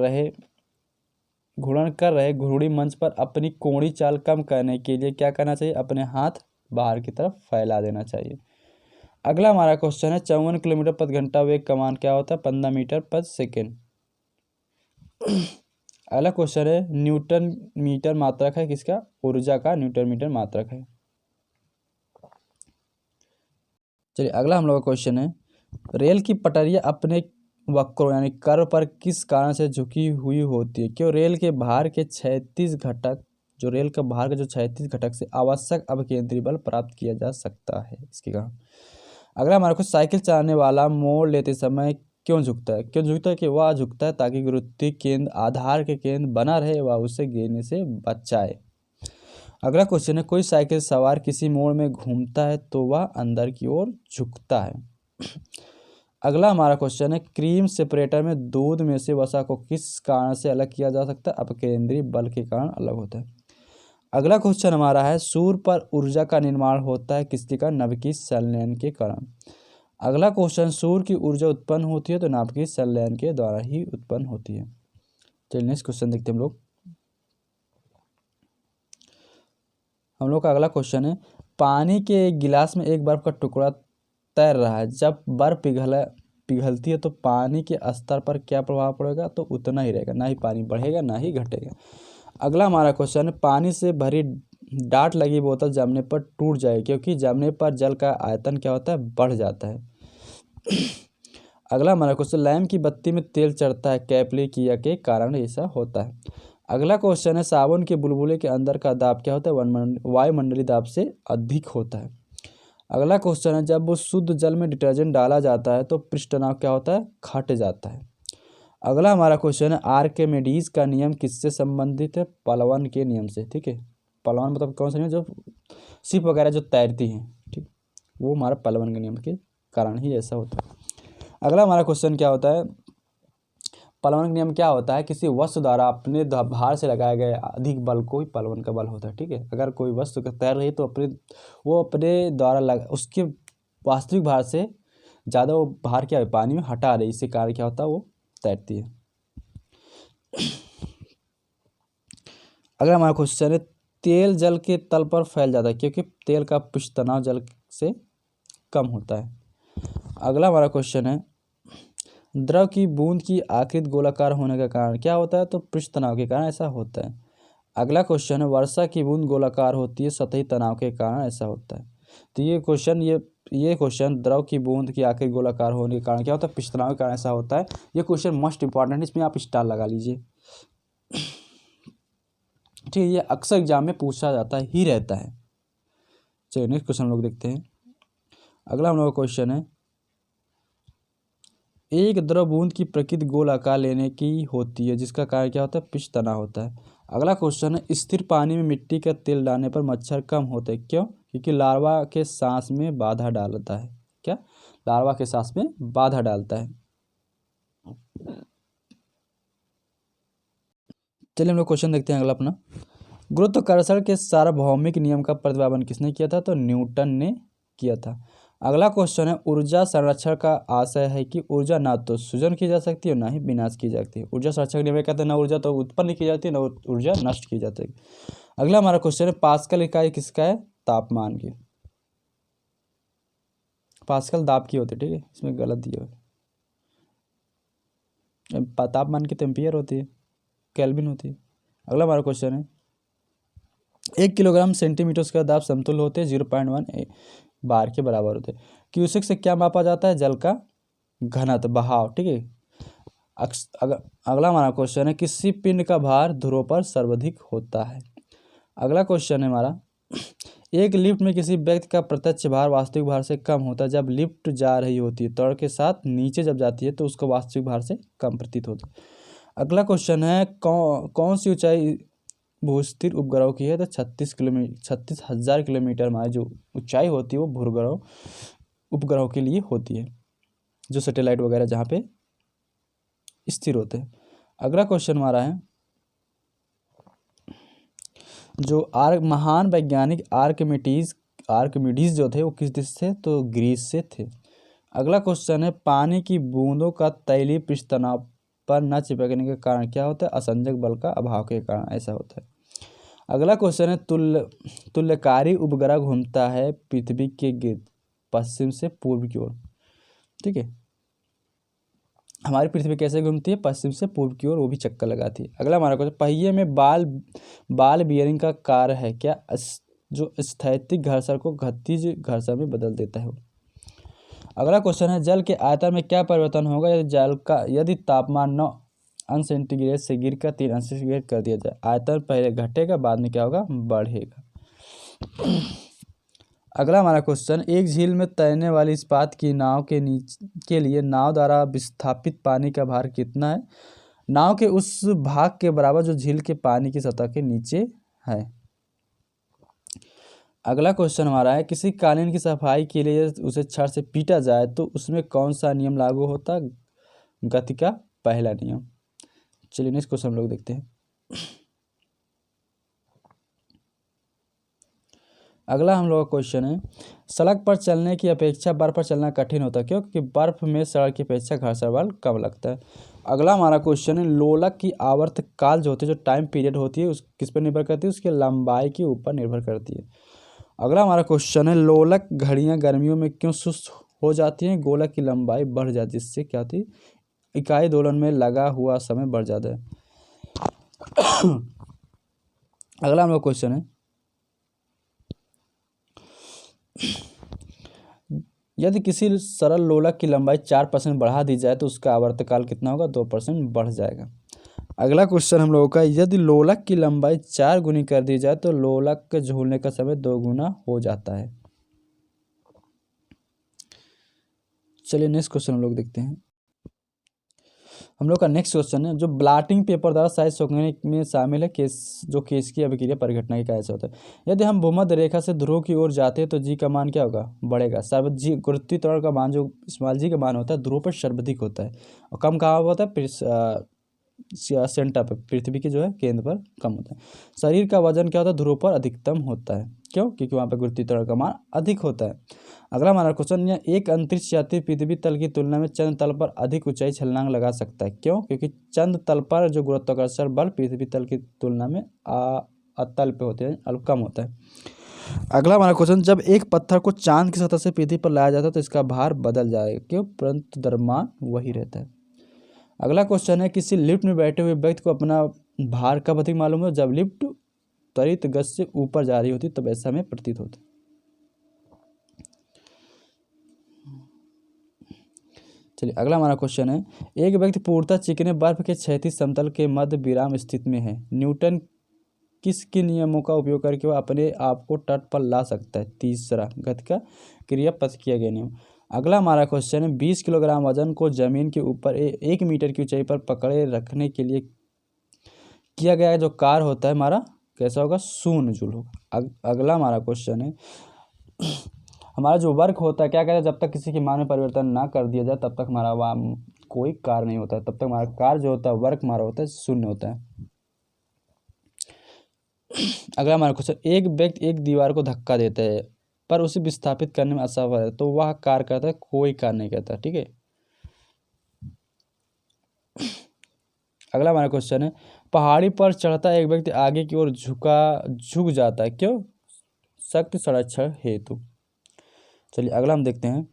रहे घूर्णी मंच पर अपनी कोणी चाल कम करने के लिए क्या करना चाहिए? अपने हाथ बाहर की तरफ फैला देना चाहिए। अगला हमारा क्वेश्चन है, 54 किलोमीटर प्रति घंटा वेग का मान क्या होता है? 15 मीटर प्रति सेकेंड। अगला क्वेश्चन है, न्यूटन मीटर मात्रक है किसका? ऊर्जा का न्यूटन मीटर मात्रक है। चलिए अगला हम लोग का क्वेश्चन है, रेल की पटरियां अपने वक्रों यानी कर्व पर किस कारण से झुकी हुई होती है? क्यों? रेल के भार के 36 घटक रेल का भार के 36 घटक से आवश्यक अपकेंद्री बल प्राप्त किया जा सकता है, इसके कारण। अगला हमारे को, साइकिल चलाने वाला मोड़ लेते समय क्यों झुकता है? क्यों झुकता है? कि वह झुकता है ताकि गुरुत्वीय केंद्र आधार के केंद्र बना रहे, वह उसे गिरने से बचाए। अगला क्वेश्चन है, कोई साइकिल सवार किसी मोड़ में घूमता है तो वह अंदर की ओर झुकता है। अगला हमारा क्वेश्चन है, क्रीम सेपरेटर में दूध में से वसा को किस कारण से अलग किया जा सकता है? अपकेंद्री बल के कारण अलग होता है। अगला क्वेश्चन हमारा है, सूर्य पर ऊर्जा का निर्माण होता है किसके कारण? नाभिकीय संलयन के कारण। अगला क्वेश्चन, सूर्य की ऊर्जा उत्पन्न होती है तो नाभिकीय संलयन के द्वारा ही उत्पन्न होती है। चलिए नेक्स्ट क्वेश्चन देखते हैं हम लोग का अगला क्वेश्चन है, पानी के एक गिलास में एक बर्फ का टुकड़ा तैर रहा है। जब बर्फ पिघलती है तो पानी के स्तर पर क्या प्रभाव पड़ेगा? तो उतना ही रहेगा, ना ही पानी बढ़ेगा ना ही घटेगा। अगला हमारा क्वेश्चन है, पानी से भरी डाट लगी बोतल जमने पर टूट जाएगी क्योंकि जमने पर जल का आयतन क्या होता है? बढ़ जाता है। अगला हमारा क्वेश्चन, लैंप की बत्ती में तेल चढ़ता है कैपिलरी क्रिया के कारण ऐसा होता है। अगला क्वेश्चन है, साबुन के बुलबुले के अंदर का दाब क्या होता है? वायुमंडलीय दाब से अधिक होता है। अगला क्वेश्चन है, जब शुद्ध जल में डिटर्जेंट डाला जाता है तो पृष्ठ तनाव क्या होता है? घट जाता है। अगला हमारा क्वेश्चन है, आर्किमिडीज का नियम किससे संबंधित है? प्लवन के नियम से। ठीक है, प्लवन मतलब कौन सा नियम? जो शिप वगैरह जो तैरती हैं, ठीक, वो हमारा प्लवन के नियम के कारण ही ऐसा होता है। अगला हमारा क्वेश्चन क्या होता है, प्लवन का नियम क्या होता है? किसी वस्तु द्वारा अपने भार से लगाए गए अधिक बल को ही प्लवन का बल होता है। ठीक है, अगर कोई वस्तु तैर रही है तो अपने द्वारा उसके वास्तविक भार से ज़्यादा वो भार क्या है? पानी में हटा रही, इसी कारण क्या होता है? वो तैरती है। अगला हमारा क्वेश्चन है, तेल जल के तल पर फैल जाता है क्योंकि तेल का पृष्ठ तनाव जल से कम होता है। अगला हमारा क्वेश्चन है, द्रव की बूंद की आकृति गोलाकार होने का कारण क्या होता है? तो पृष्ठ तनाव के कारण ऐसा होता है। अगला क्वेश्चन है, वर्षा की बूंद गोलाकार होती है सतही तनाव के कारण ऐसा होता है। तो ये क्वेश्चन द्रव की बूंद की आकृति गोलाकार होने के कारण क्या होता है? पृष्ठ तनाव के कारण ऐसा होता है। ये क्वेश्चन मोस्ट इंपॉर्टेंट है, इसमें आप स्टार लगा लीजिए। ठीक है, ये अक्सर एग्जाम में पूछा जाता ही रहता है। चलिए नेक्स्ट क्वेश्चन हम लोग देखते हैं। अगला हम लोग का क्वेश्चन है, एक द्रव बूंद की प्रकृति गोल आकार लेने की होती है जिसका कारण क्या होता है? पृष्ठ तनाव होता है। अगला क्वेश्चन है, स्थिर पानी में मिट्टी का तेल डालने पर मच्छर कम होते हैं, क्यों? क्योंकि लार्वा के सांस में बाधा डालता है। क्या? लार्वा के सांस में बाधा डालता है। चलिए हम लोग क्वेश्चन देखते हैं अगला अपना, गुरुत्वाकर्षण के सार्वभौमिक नियम का प्रतिपादन किसने किया था? तो न्यूटन ने किया था। अगला क्वेश्चन है, ऊर्जा संरक्षण का आशय है कि ऊर्जा ना तो सृजन की जा सकती है ना ही विनाश की जाती है। ऊर्जा संरक्षण नियम कहते हैं ना ऊर्जा तो उत्पन्न की जाती है ना ऊर्जा नष्ट की जाती है। अगला हमारा क्वेश्चन है, पास्कल इकाई किसका है? तापमान की। पास्कल दाब की होती है, ठीक है, इसमें गलत दिया है। तापमान की तो एम्पियर होती है, केल्विन होती है। अगला हमारा क्वेश्चन है, 1 किलोग्राम सेंटीमीटर का दाब समतुल्य होते हैं 0.1 बार के बराबर होते हैं। क्यूसेक से क्या मापा जाता है? जल का घनत्व, बहाव, ठीक है। अगला हमारा क्वेश्चन है, किसी पिंड का भार ध्रुव पर सर्वाधिक होता है। अगला क्वेश्चन है हमारा, एक लिफ्ट में किसी व्यक्ति का प्रत्यक्ष भार वास्तविक भार से कम होता है जब लिफ्ट जा रही होती है, त्वरण के साथ नीचे जब जाती है तो उसको वास्तविक भार से कम प्रतीत होता है। अगला क्वेश्चन है, कौन सी ऊंचाई भूस्थिर उपग्रह की है? तो 36,000 किलोमीटर हमारी जो ऊंचाई होती है वो भूग्रह उपग्रह के लिए होती है, जो सैटेलाइट वगैरह जहाँ पे स्थिर होते हैं। अगला क्वेश्चन हमारा है, जो महान वैज्ञानिक आर्किमिडीज जो थे वो किस देश से? तो ग्रीस से थे। अगला क्वेश्चन है, पानी की बूंदों का तैलीय पृष्ठ तनाव पर न चिपकने के कारण क्या होता है? असंजक बल का अभाव के कारण ऐसा होता है। अगला क्वेश्चन है, तुल्यकारी उपग्रह घूमता है पृथ्वी के गिर्द पश्चिम से पूर्व की ओर, ठीक है। हमारी पृथ्वी कैसे घूमती है? पश्चिम से पूर्व की ओर, वो भी चक्कर लगाती है। अगला हमारा क्वेश्चन, पहिए में बाल बियरिंग का कार्य है क्या? जो स्थैतिक घर्षण को गतिज घर्षण में बदल देता है वो। अगला क्वेश्चन है, जल के आयतन में क्या परिवर्तन होगा यदि तापमान 9 अंश सेंटीग्रेड से गिरकर 3 अंश सेंटीग्रेड कर दिया जाए? आयतन पहले घटेगा, बाद में क्या होगा? बढ़ेगा। अगला हमारा क्वेश्चन, एक झील में तैरने वाली इस्पात की नाव के लिए नाव द्वारा विस्थापित पानी का भार कितना है? नाव के उस भाग के बराबर जो झील के पानी की सतह के नीचे है। अगला क्वेश्चन हमारा है, किसी कालीन की सफाई के लिए उसे छड़ से पीटा जाए तो उसमें कौन सा नियम लागू होता? गति का पहला नियम। चलिए नेक्स्ट क्वेश्चन हम लोग देखते हैं। अगला हम लोग का क्वेश्चन है, सड़क पर चलने की अपेक्षा बर्फ पर चलना कठिन होता है, क्यों? क्योंकि बर्फ में सड़क की अपेक्षा घर्षण बल कम लगता है। अगला हमारा क्वेश्चन है, लोलक की आवर्तकाल जो होती है, जो टाइम पीरियड होती है, उस किस पर निर्भर करती है? उसके लंबाई के ऊपर निर्भर करती है। अगला हमारा क्वेश्चन है, लोलक घड़ियां गर्मियों में क्यों सुस्त हो जाती हैं? गोलक की लंबाई बढ़ जाती है, जिससे क्या होती है? इकाई दोलन में लगा हुआ समय बढ़ जाता है। अगला हम लोग क्वेश्चन है, यदि किसी सरल लोलक की लंबाई 4% बढ़ा दी जाए तो उसका आवर्तकाल कितना होगा? 2% बढ़ जाएगा। अगला क्वेश्चन हम लोगों का, यदि लोलक की लंबाई 4 गुनी कर दी जाए तो लोलक के झूलने का समय 2 गुना हो जाता है। चलिए नेक्स्ट क्वेश्चन हम लोग देखते हैं। हम लोग का नेक्स्ट क्वेश्चन है, जो ब्लॉटिंग पेपर द्वारा साइज सोखने में शामिल है केस की अभिक्रिया परिघटना की कैसे होता है? यदि हम भूमध्य रेखा से ध्रुव की ओर जाते हैं तो जी का मान क्या होगा? बढ़ेगा। जी गुरुत्वीय त्वरण का मान जो स्मॉल जी का मान होता है ध्रुव पर सर्वाधिक होता है, और कम कहाँ होता है? सेंटर पर, पृथ्वी के जो है केंद्र पर कम होता है। शरीर का वजन क्या होता है? ध्रुव पर अधिकतम होता है, क्यों? क्योंकि वहाँ पर गुरुत्वीय त्वरण का मान अधिक होता है। अगला हमारा क्वेश्चन, एक अंतरिक्ष यात्री पृथ्वी तल की तुलना में चंद्र तल पर अधिक ऊंचाई छलांग लगा सकता है, क्यों? क्योंकि चंद्र तल पर जो गुरुत्वाकर्षण बल पृथ्वी तल की तुलना में अतल पे होते हैं, कम होता है। अगला हमारा क्वेश्चन, जब एक पत्थर को चांद की सतह से पृथ्वी पर लाया जाता है तो इसका भार बदल जाएगा, क्यों? परंतु द्रव्यमान वही रहता है। अगला क्वेश्चन है, किसी लिफ्ट में बैठे हुए व्यक्ति को अपना भार कब अधिक मालूम हो? जब लिफ्ट त्वरित गति से ऊपर जा रही होती तब ऐसा हमें प्रतीत होता है। चलिए अगला हमारा क्वेश्चन है, एक व्यक्ति पूर्णतः चिकने बर्फ के क्षैतिज समतल के मध्य विराम स्थिति में है, न्यूटन किसके नियमों का उपयोग करके वह अपने आप को तट पर ला सकता है? तीसरा, गति का क्रिया पथ किया गया नियम। अगला हमारा क्वेश्चन है, 20 किलोग्राम वजन को जमीन के ऊपर 1 मीटर की ऊंचाई पर पकड़े रखने के लिए किया गया जो कार्य होता है हमारा कैसा होगा? शून्य जूल होगा। अगला हमारा क्वेश्चन है, हमारा जो वर्क होता है क्या कहते हैं? जब तक किसी के मान में परिवर्तन ना कर दिया जाए तब तक हमारा वहाँ कोई कार्य नहीं होता है, तब तक हमारा कार्य जो होता है, वर्क हमारा होता है, शून्य होता है। अगला हमारा क्वेश्चन, एक व्यक्ति एक दीवार को धक्का देता है पर उसे विस्थापित करने में असफल है तो वह कार्य करता है, कोई कार्य नहीं करता। ठीक है, अगला हमारा क्वेश्चन है, पहाड़ी पर चढ़ता एक व्यक्ति आगे की ओर झुक जाता है, क्यों? शक्ति संरक्षण हेतु। चलिए अगला हम देखते हैं,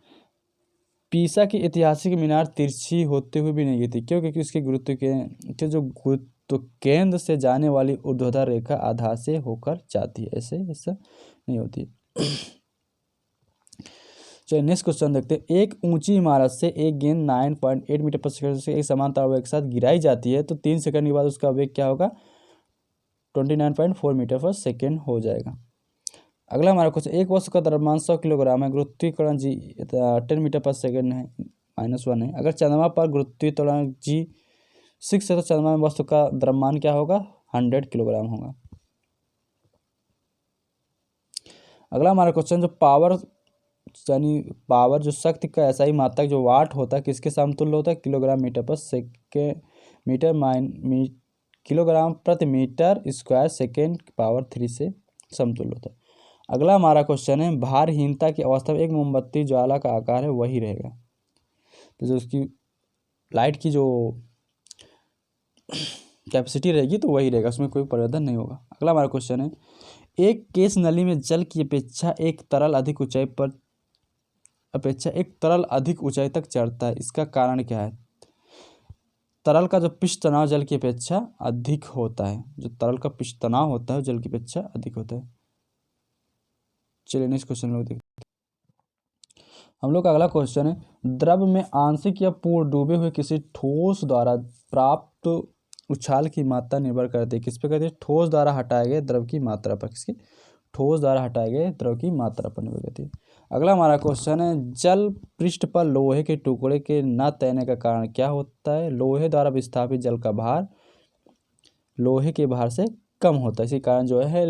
पीसा की ऐतिहासिक मीनार तिरछी होते हुए भी नहीं गिरती, क्यों? क्योंकि उसके जो गुरुत्व केंद्र से जाने वाली ऊर्ध्वाधर रेखा आधार से होकर जाती है, ऐसे ऐसा नहीं होती है। चलिए नेक्स्ट क्वेश्चन देखते हैं, एक ऊंची इमारत से एक गेंद 9.8 मीटर पर सेकंड से एक समांतर वेग के साथ गिराई जाती है तो 3 सेकंड के बाद उसका वेग क्या होगा? 29.4 मीटर पर सेकंड हो जाएगा। अगला हमारा क्वेश्चन, एक वस्तु का द्रव्यमान 100 किलोग्राम है, गुरुत्वीकरण जी 10 मीटर पर सेकंड है, -1 है। अगर चंद्रमा पर गुरुत्वीकरण जी 6 है तो चंद्रमा में वस्तु का द्रव्यमान क्या होगा? 100 किलोग्राम होगा। अगला हमारा क्वेश्चन, जो पावर जो शक्ति का ऐसा ही मात्रक जो वाट होता है किसके समतुल्य होता है? किलोग्राम मीटर पर सेकेंड किलोग्राम प्रति मीटर स्क्वायर सेकेंड पावर 3 से समतुल्य होता है। अगला हमारा क्वेश्चन है, भारहीनता की अवस्था में एक मोमबत्ती ज्वाला का आकार है वही रहेगा, तो जो उसकी लाइट की जो कैपेसिटी रहेगी तो वही रहेगा, उसमें कोई परिवर्तन नहीं होगा। अगला हमारा क्वेश्चन है, एक केस नली में जल की अपेक्षा एक तरल अधिक ऊंचाई तक चढ़ता है, इसका कारण क्या है? तरल का जो पृष्ठ तनाव जल की अपेक्षा अधिक होता है, जो तरल का पृष्ठ तनाव होता है जल की अपेक्षा अधिक होता है। चलिए नेक्स्ट क्वेश्चन लोग देखते हैं। हम लोग का अगला क्वेश्चन है, द्रव में आंशिक या पूर्ण डूबे हुए किसी ठोस द्वारा प्राप्त उछाल की मात्रा निर्भर करती है, किस पे करती है? ठोस द्वारा हटाए गए द्रव की मात्रा पर। किसकी? ठोस द्वारा हटाए गए द्रव की मात्रा पर निर्भर करती है। अगला हमारा क्वेश्चन है, जल पृष्ठ पर लोहे के टुकड़े के न तैरने का कारण क्या होता है? लोहे द्वारा विस्थापित जल का भार लोहे के भार से कम होता है, इसी कारण जो है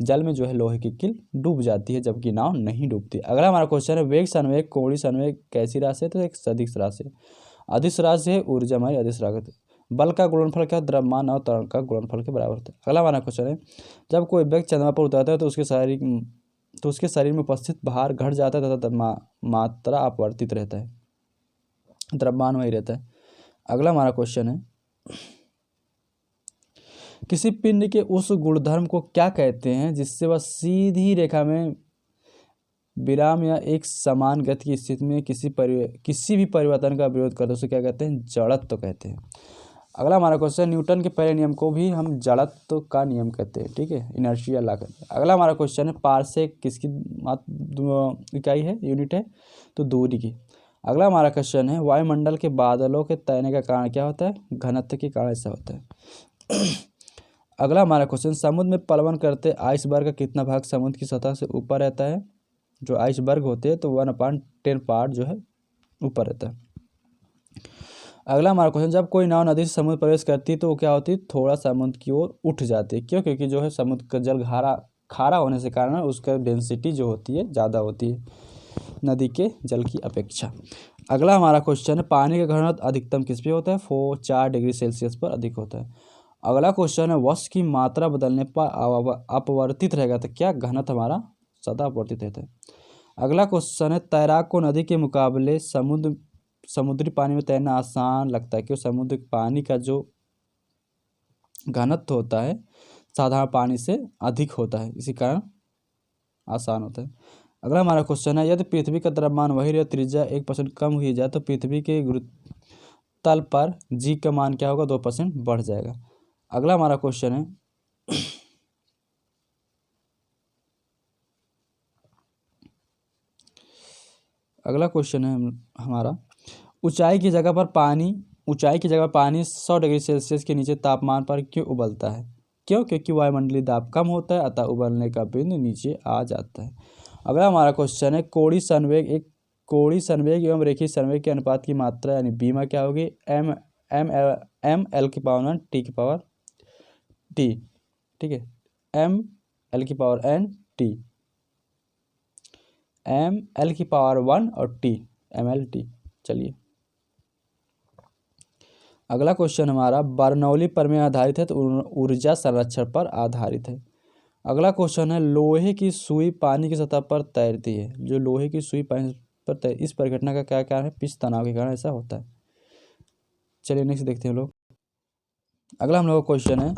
जल में जो है लोहे की कील डूब जाती है जबकि नाव नहीं डूबती। अगला हमारा क्वेश्चन है, वेग संवेग कोणीय संवेग कैसी राशि है? तो एक सदिश राशि है। अदिश राशि है ऊर्जामय अदिश राशि। बल का गुणनफल क्या? द्रव्यमान और त्वरण का गुणनफल के बराबर होता है। अगला हमारा क्वेश्चन है, जब कोई व्यक्ति चंद्रमा पर उतरता है तो उसके शरीर में उपस्थित भार घट जाता है तथा मात्रा अपवर्तित रहता है, द्रव्यमान वही रहता है। अगला हमारा क्वेश्चन है, किसी पिंड के उस गुणधर्म को क्या कहते हैं जिससे वह सीधी रेखा में विराम या एक समान गति की स्थिति में किसी भी परिवर्तन का विरोध करते हैं, उसे क्या कहते हैं? जड़त्व तो कहते हैं। अगला हमारा क्वेश्चन, न्यूटन के पहले नियम को भी हम जड़त्व का नियम कहते हैं, ठीक है, इनर्शिया लॉ कहते हैं। अगला हमारा क्वेश्चन है, पारसेक किसकी इकाई है, यूनिट है? तो दूरी की। अगला हमारा क्वेश्चन है, वायुमंडल के बादलों के तैरने का कारण क्या होता है? घनत्व के कारण ऐसा होता है। अगला हमारा क्वेश्चन, समुद्र में प्लवन करते आइसबर्ग का कितना भाग समुद्र की सतह से ऊपर रहता है? जो आइसबर्ग होते हैं तो 1/10 पार्ट जो है ऊपर रहता है। अगला हमारा क्वेश्चन, जब कोई नाव नदी से समुद्र प्रवेश करती है तो वो क्या होती है? थोड़ा समुद्र की ओर उठ जाती है, क्यों? क्योंकि जो है समुद्र का जल खारा होने से कारण उसका डेंसिटी जो होती है ज़्यादा होती है नदी के जल की अपेक्षा। अगला हमारा क्वेश्चन है, पानी का घनत्व अधिकतम किस पे होता है? 4 डिग्री सेल्सियस पर अधिक होता है। अगला क्वेश्चन है, वस्तु की मात्रा बदलने पर अपवर्तित रहेगा तो क्या? घनत्व हमारा सदा अपवर्तित रहता है। अगला क्वेश्चन है, तैराक को नदी के मुकाबले समुद्री पानी में तैरना आसान लगता है, क्यों? समुद्र पानी का जो घनत्व होता है साधारण पानी से अधिक होता है, इसी कारण आसान होता है। अगला हमारा क्वेश्चन है, यदि पृथ्वी का द्रव्यमान वही रहे, त्रिज्या 1% कम हुई जाए तो पृथ्वी के गुरुत्व पर जी का मान क्या होगा? 2% बढ़ जाएगा। अगला हमारा क्वेश्चन है, हमारा ऊंचाई की जगह पर पानी 100 डिग्री सेल्सियस के नीचे तापमान पर क्यों उबलता है? क्यों? क्योंकि वायुमंडलीय दाब कम होता है अतः उबलने का बिंदु नीचे आ जाता है। अगला हमारा क्वेश्चन है, कोणीय संवेग एवं रेखीय संवेग के अनुपात की मात्रा यानी बीमा क्या होगी? m/l t की पावर t, ठीक है, m/n t, m/1 और t mlt। चलिए अगला क्वेश्चन हमारा बर्नौली प्रमेय आधारित है तो ऊर्जा संरक्षण पर आधारित है। अगला क्वेश्चन है, लोहे की सुई पानी की सतह पर तैरती है। जो लोहे की सुई पानी पर तैर, इस परिघटना का क्या कारण है? पिच तनाव के कारण ऐसा होता है। चलिए नेक्स्ट देखते हैं लोग। अगला हम लोग का क्वेश्चन है,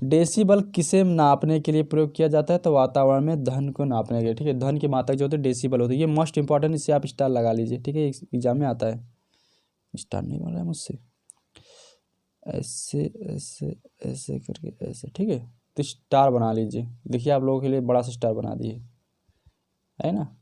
डेसिबल किसे नापने के लिए प्रयोग किया जाता है? तो वातावरण में धन को नापने के लिए। ठीक है, धन की मात्रा जो होती है डेसिबल होती है। ये मोस्ट इंपॉर्टेंट, इससे आप स्टार लगा लीजिए। ठीक है, एग्जाम में आता है। स्टार नहीं बन रहा है मुझसे, ऐसे ऐसे ऐसे करके ऐसे। ठीक है, तो स्टार बना लीजिए। देखिए आप लोगों के लिए बड़ा सा स्टार बना दिए, है ना।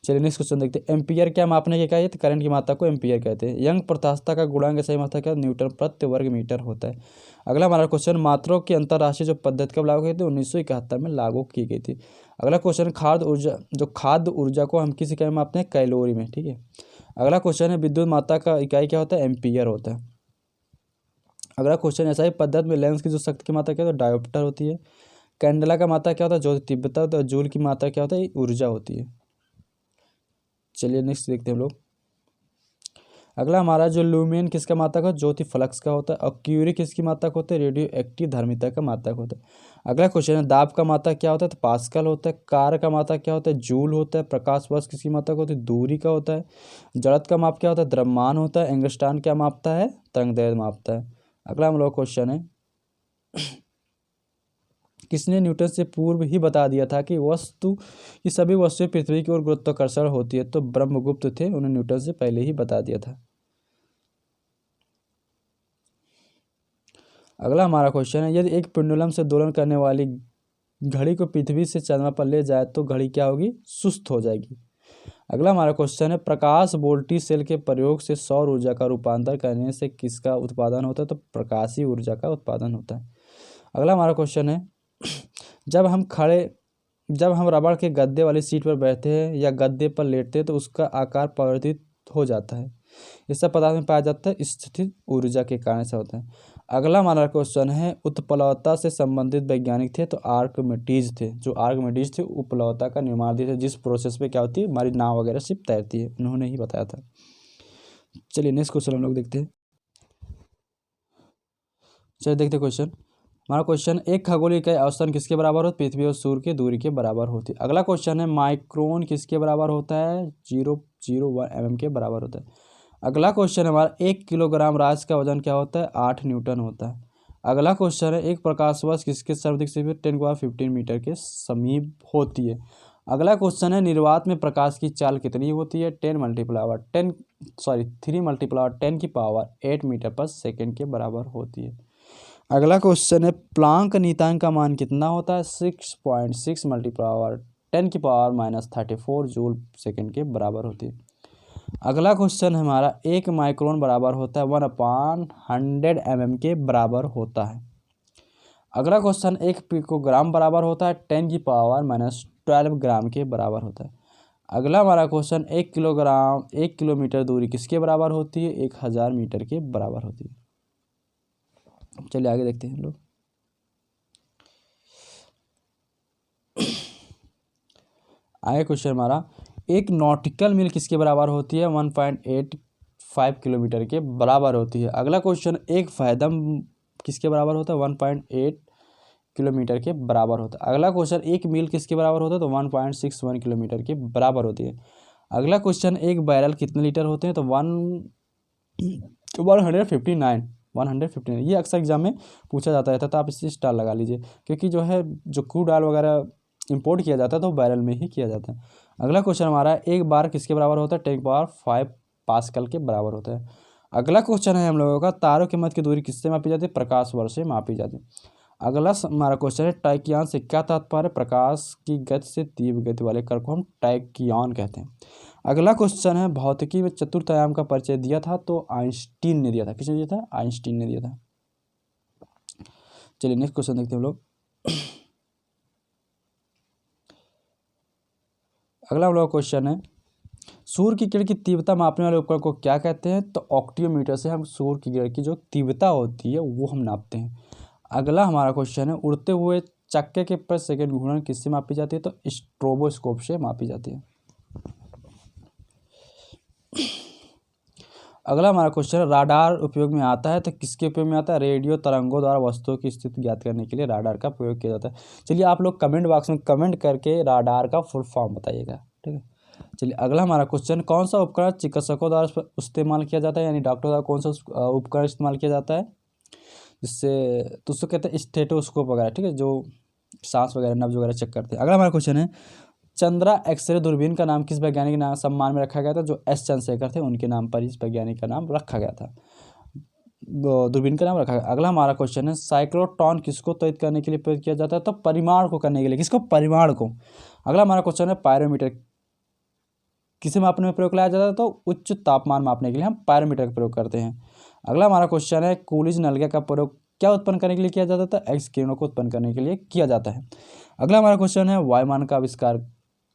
चलिए नेक्स्ट क्वेश्चन देखते हैं। एम्पियर क्या मापने के इकाई है? तो करंट की मात्रा को एम्पियर कहते हैं। यंग प्रत्यास्थता का गुणांक सही मात्रा क्या? न्यूटन प्रति वर्ग मीटर होता है। अगला हमारा क्वेश्चन, मात्रों की अंतर्राष्ट्रीय जो पद्धति कब लागू की थी? 1971 में लागू की गई थी। अगला क्वेश्चन, खाद्य ऊर्जा, जो खाद्य ऊर्जा को हम किस इकाई में मापते हैं? कैलोरी में। ठीक है। अगला क्वेश्चन है, विद्युत मात्रा का इकाई क्या होता है? एम्पियर होता है। अगला क्वेश्चन, ऐसा ही पद्धति में लेंस की जो शक्ति की मात्रा क्या होता है? डायोप्टर होती है। कैंडेला का मात्रा क्या होता है? ज्योति तीव्रता होता है। जूल की मात्रा क्या होता है? ऊर्जा होती है। चलिए नेक्स्ट देखते हैं हम लोग। अगला हमारा जो ल्यूमेन किसका मात्रक है? ज्योति फ्लक्स का होता है। और क्यूरी किसकी मात्रक होता है? रेडियो एक्टिव धर्मिता का मात्रक होता है। अगला क्वेश्चन है, दाब का मात्रक क्या होता है? तो पास्कल होता है। कार्य का मात्रक क्या होता है? जूल होता है। प्रकाश वर्ष किसकी मात्रक होती है? दूरी का होता है। जड़त्व का माप क्या होता है? द्रव्यमान होता है। एंगस्ट्रॉन क्या मापता है? तरंगदैर्ध्य मापता है। अगला हम लोग क्वेश्चन है, किसने न्यूटन से पूर्व ही बता दिया था कि सभी वस्तुएं पृथ्वी की ओर गुरुत्वाकर्षण होती है? तो ब्रह्मगुप्त थे, उन्होंने न्यूटन से पहले ही बता दिया था। अगला हमारा क्वेश्चन है, यदि एक पेंडुलम से दोलन करने वाली घड़ी को पृथ्वी से चंद्रमा पर ले जाए तो घड़ी क्या होगी? सुस्त हो जाएगी। अगला हमारा क्वेश्चन है, प्रकाश वोल्टी सेल के प्रयोग से सौर ऊर्जा का रूपांतर करने से किसका उत्पादन होता है? तो प्रकाशीय ऊर्जा का उत्पादन होता है। अगला हमारा क्वेश्चन है, जब हम खड़े जब हम रबड़ के गद्दे वाली सीट पर बैठते हैं या गद्दे पर लेटते हैं तो उसका आकार परिवर्तित हो जाता है। ये सब पदार्थ में पाया जाता है स्थितिज ऊर्जा के कारण से होता है। अगला हमारा क्वेश्चन है, उत्प्लवता से संबंधित वैज्ञानिक थे? तो आर्किमिडीज थे। जो आर्किमिडीज थे, उपप्लवता का निर्माण दिए थे, जिस प्रोसेस पे क्या होती है, हमारी नाव वगैरह सिर्फ तैरती है, उन्होंने ही बताया था। चलिए नेक्स्ट क्वेश्चन हम लोग देखते हैं। चलिए देखते क्वेश्चन। हमारा क्वेश्चन, एक खगोलीय इकाई औसतन किसके बराबर होती है? पृथ्वी और सूर्य की दूरी के बराबर होती है। अगला क्वेश्चन है, माइक्रोन किसके बराबर होता है? 0.01 mm के बराबर होता है। अगला क्वेश्चन हमारा, 1 किलोग्राम राज का वजन क्या होता है? 8 न्यूटन होता है। अगला क्वेश्चन है, एक प्रकाश वर्ष किसके सर्वाधिक से 10⁻15 मीटर के समीप होती है। अगला क्वेश्चन है, निर्वात में प्रकाश की चाल कितनी होती है? 3 × 10 मीटर पर सेकेंड के बराबर होती है। अगला क्वेश्चन है, प्लांक नीयतांक का मान कितना होता है? 6.6 × 10⁻34 जूल सेकेंड के बराबर होती है। अगला क्वेश्चन हमारा, 1 माइक्रोन बराबर होता है 1/100 mm के बराबर होता है। अगला क्वेश्चन, 1 पिकोग्राम बराबर होता है 10⁻12 ग्राम के बराबर होता है। अगला हमारा क्वेश्चन, 1 किलोमीटर दूरी किसके बराबर होती है? 1000 मीटर के बराबर होती है। चलिए आगे देखते हैं हम लोग। आगे क्वेश्चन हमारा, एक नॉटिकल मील किसके बराबर होती है? 1.85 किलोमीटर के बराबर होती है। अगला क्वेश्चन, एक फैदम किसके बराबर होता है? 1.8 किलोमीटर के बराबर होता है। अगला क्वेश्चन, एक मील किसके बराबर होता है? तो 1.61 किलोमीटर के बराबर होती है। अगला क्वेश्चन, एक बैरल कितने लीटर होते हैं? तो 159। ये अक्सर एग्जाम में पूछा जाता है, तो आप इससे स्टार लगा लीजिए, क्योंकि जो है जो क्रूड ऑयल वगैरह इंपोर्ट किया जाता है तो बैरल में ही किया जाता है। अगला क्वेश्चन हमारा, एक बार किसके बराबर होता है? 10⁻5 पास्कल के बराबर होता है। अगला क्वेश्चन है हम लोगों का, तारों के मध्य की दूरी किससे मापी जाती है? प्रकाश वर्ष से मापी जाती है। अगला हमारा क्वेश्चन है, टैक्यान से क्या तात्पर्य? प्रकाश की गति से तीव्र गति वाले कण को हम टैक्यान कहते हैं। अगला क्वेश्चन है, भौतिकी में चतुर्थ आयाम का परिचय दिया था? तो आइंस्टीन ने दिया था। किसने दिया था? आइंस्टीन ने दिया था। चलिए नेक्स्ट क्वेश्चन देखते हैं हम लोग। अगला हम लोग क्वेश्चन है, सूर्य की किरण की तीव्रता मापने वाले उपकरण को क्या कहते हैं? तो ऑक्टियोमीटर से हम सूर्य की किरण की जो तीव्रता होती है वो हम नापते हैं। अगला हमारा क्वेश्चन है, उड़ते हुए चक्के के प्रति सेकंड घूर्णन किससे मापी जाती है? तो स्ट्रोबोस्कोप से मापी जाती है। अगला हमारा क्वेश्चन है, राडार उपयोग में आता है तो किसके उपयोग में आता है? रेडियो तरंगों द्वारा वस्तुओं की स्थिति ज्ञात करने के लिए राडार का प्रयोग किया जाता है। चलिए आप लोग कमेंट बॉक्स में कमेंट करके राडार का फुल फॉर्म बताइएगा, ठीक है। चलिए अगला हमारा क्वेश्चन, कौन सा उपकरण चिकित्सकों द्वारा इस्तेमाल किया जाता है, यानी डॉक्टर द्वारा कौन सा उपकरण इस्तेमाल किया जाता है जिससे, तो उसको कहते हैं स्टेथोस्कोप वगैरह, ठीक है, जो सांस वगैरह नब्ज वगैरह चेक करते हैं। अगला हमारा क्वेश्चन है, चंद्रा एक्सरे दूरबीन का नाम किस वैज्ञानिक के नाम सम्मान में रखा गया था? जो एस चंद्रशेखर थे उनके नाम पर इस वैज्ञानिक का नाम रखा गया था, दूरबीन का नाम रखा गया। अगला हमारा क्वेश्चन है, साइक्लोट्रॉन किसको त्वरित करने के लिए प्रयोग किया जाता है? तो परिमाण को करने के लिए, किसको? परिमाण को। अगला हमारा क्वेश्चन है, पायरोमीटर किसे मापने में प्रयोग लाया जाता है? तो उच्च तापमान मापने के लिए हम पायरोमीटर का प्रयोग करते हैं। अगला हमारा क्वेश्चन है, कूलिज नलिका का प्रयोग क्या उत्पन्न करने के लिए किया जाता था? एक्स किरणों को उत्पन्न करने के लिए किया जाता है। अगला हमारा क्वेश्चन है, वायुयान का आविष्कार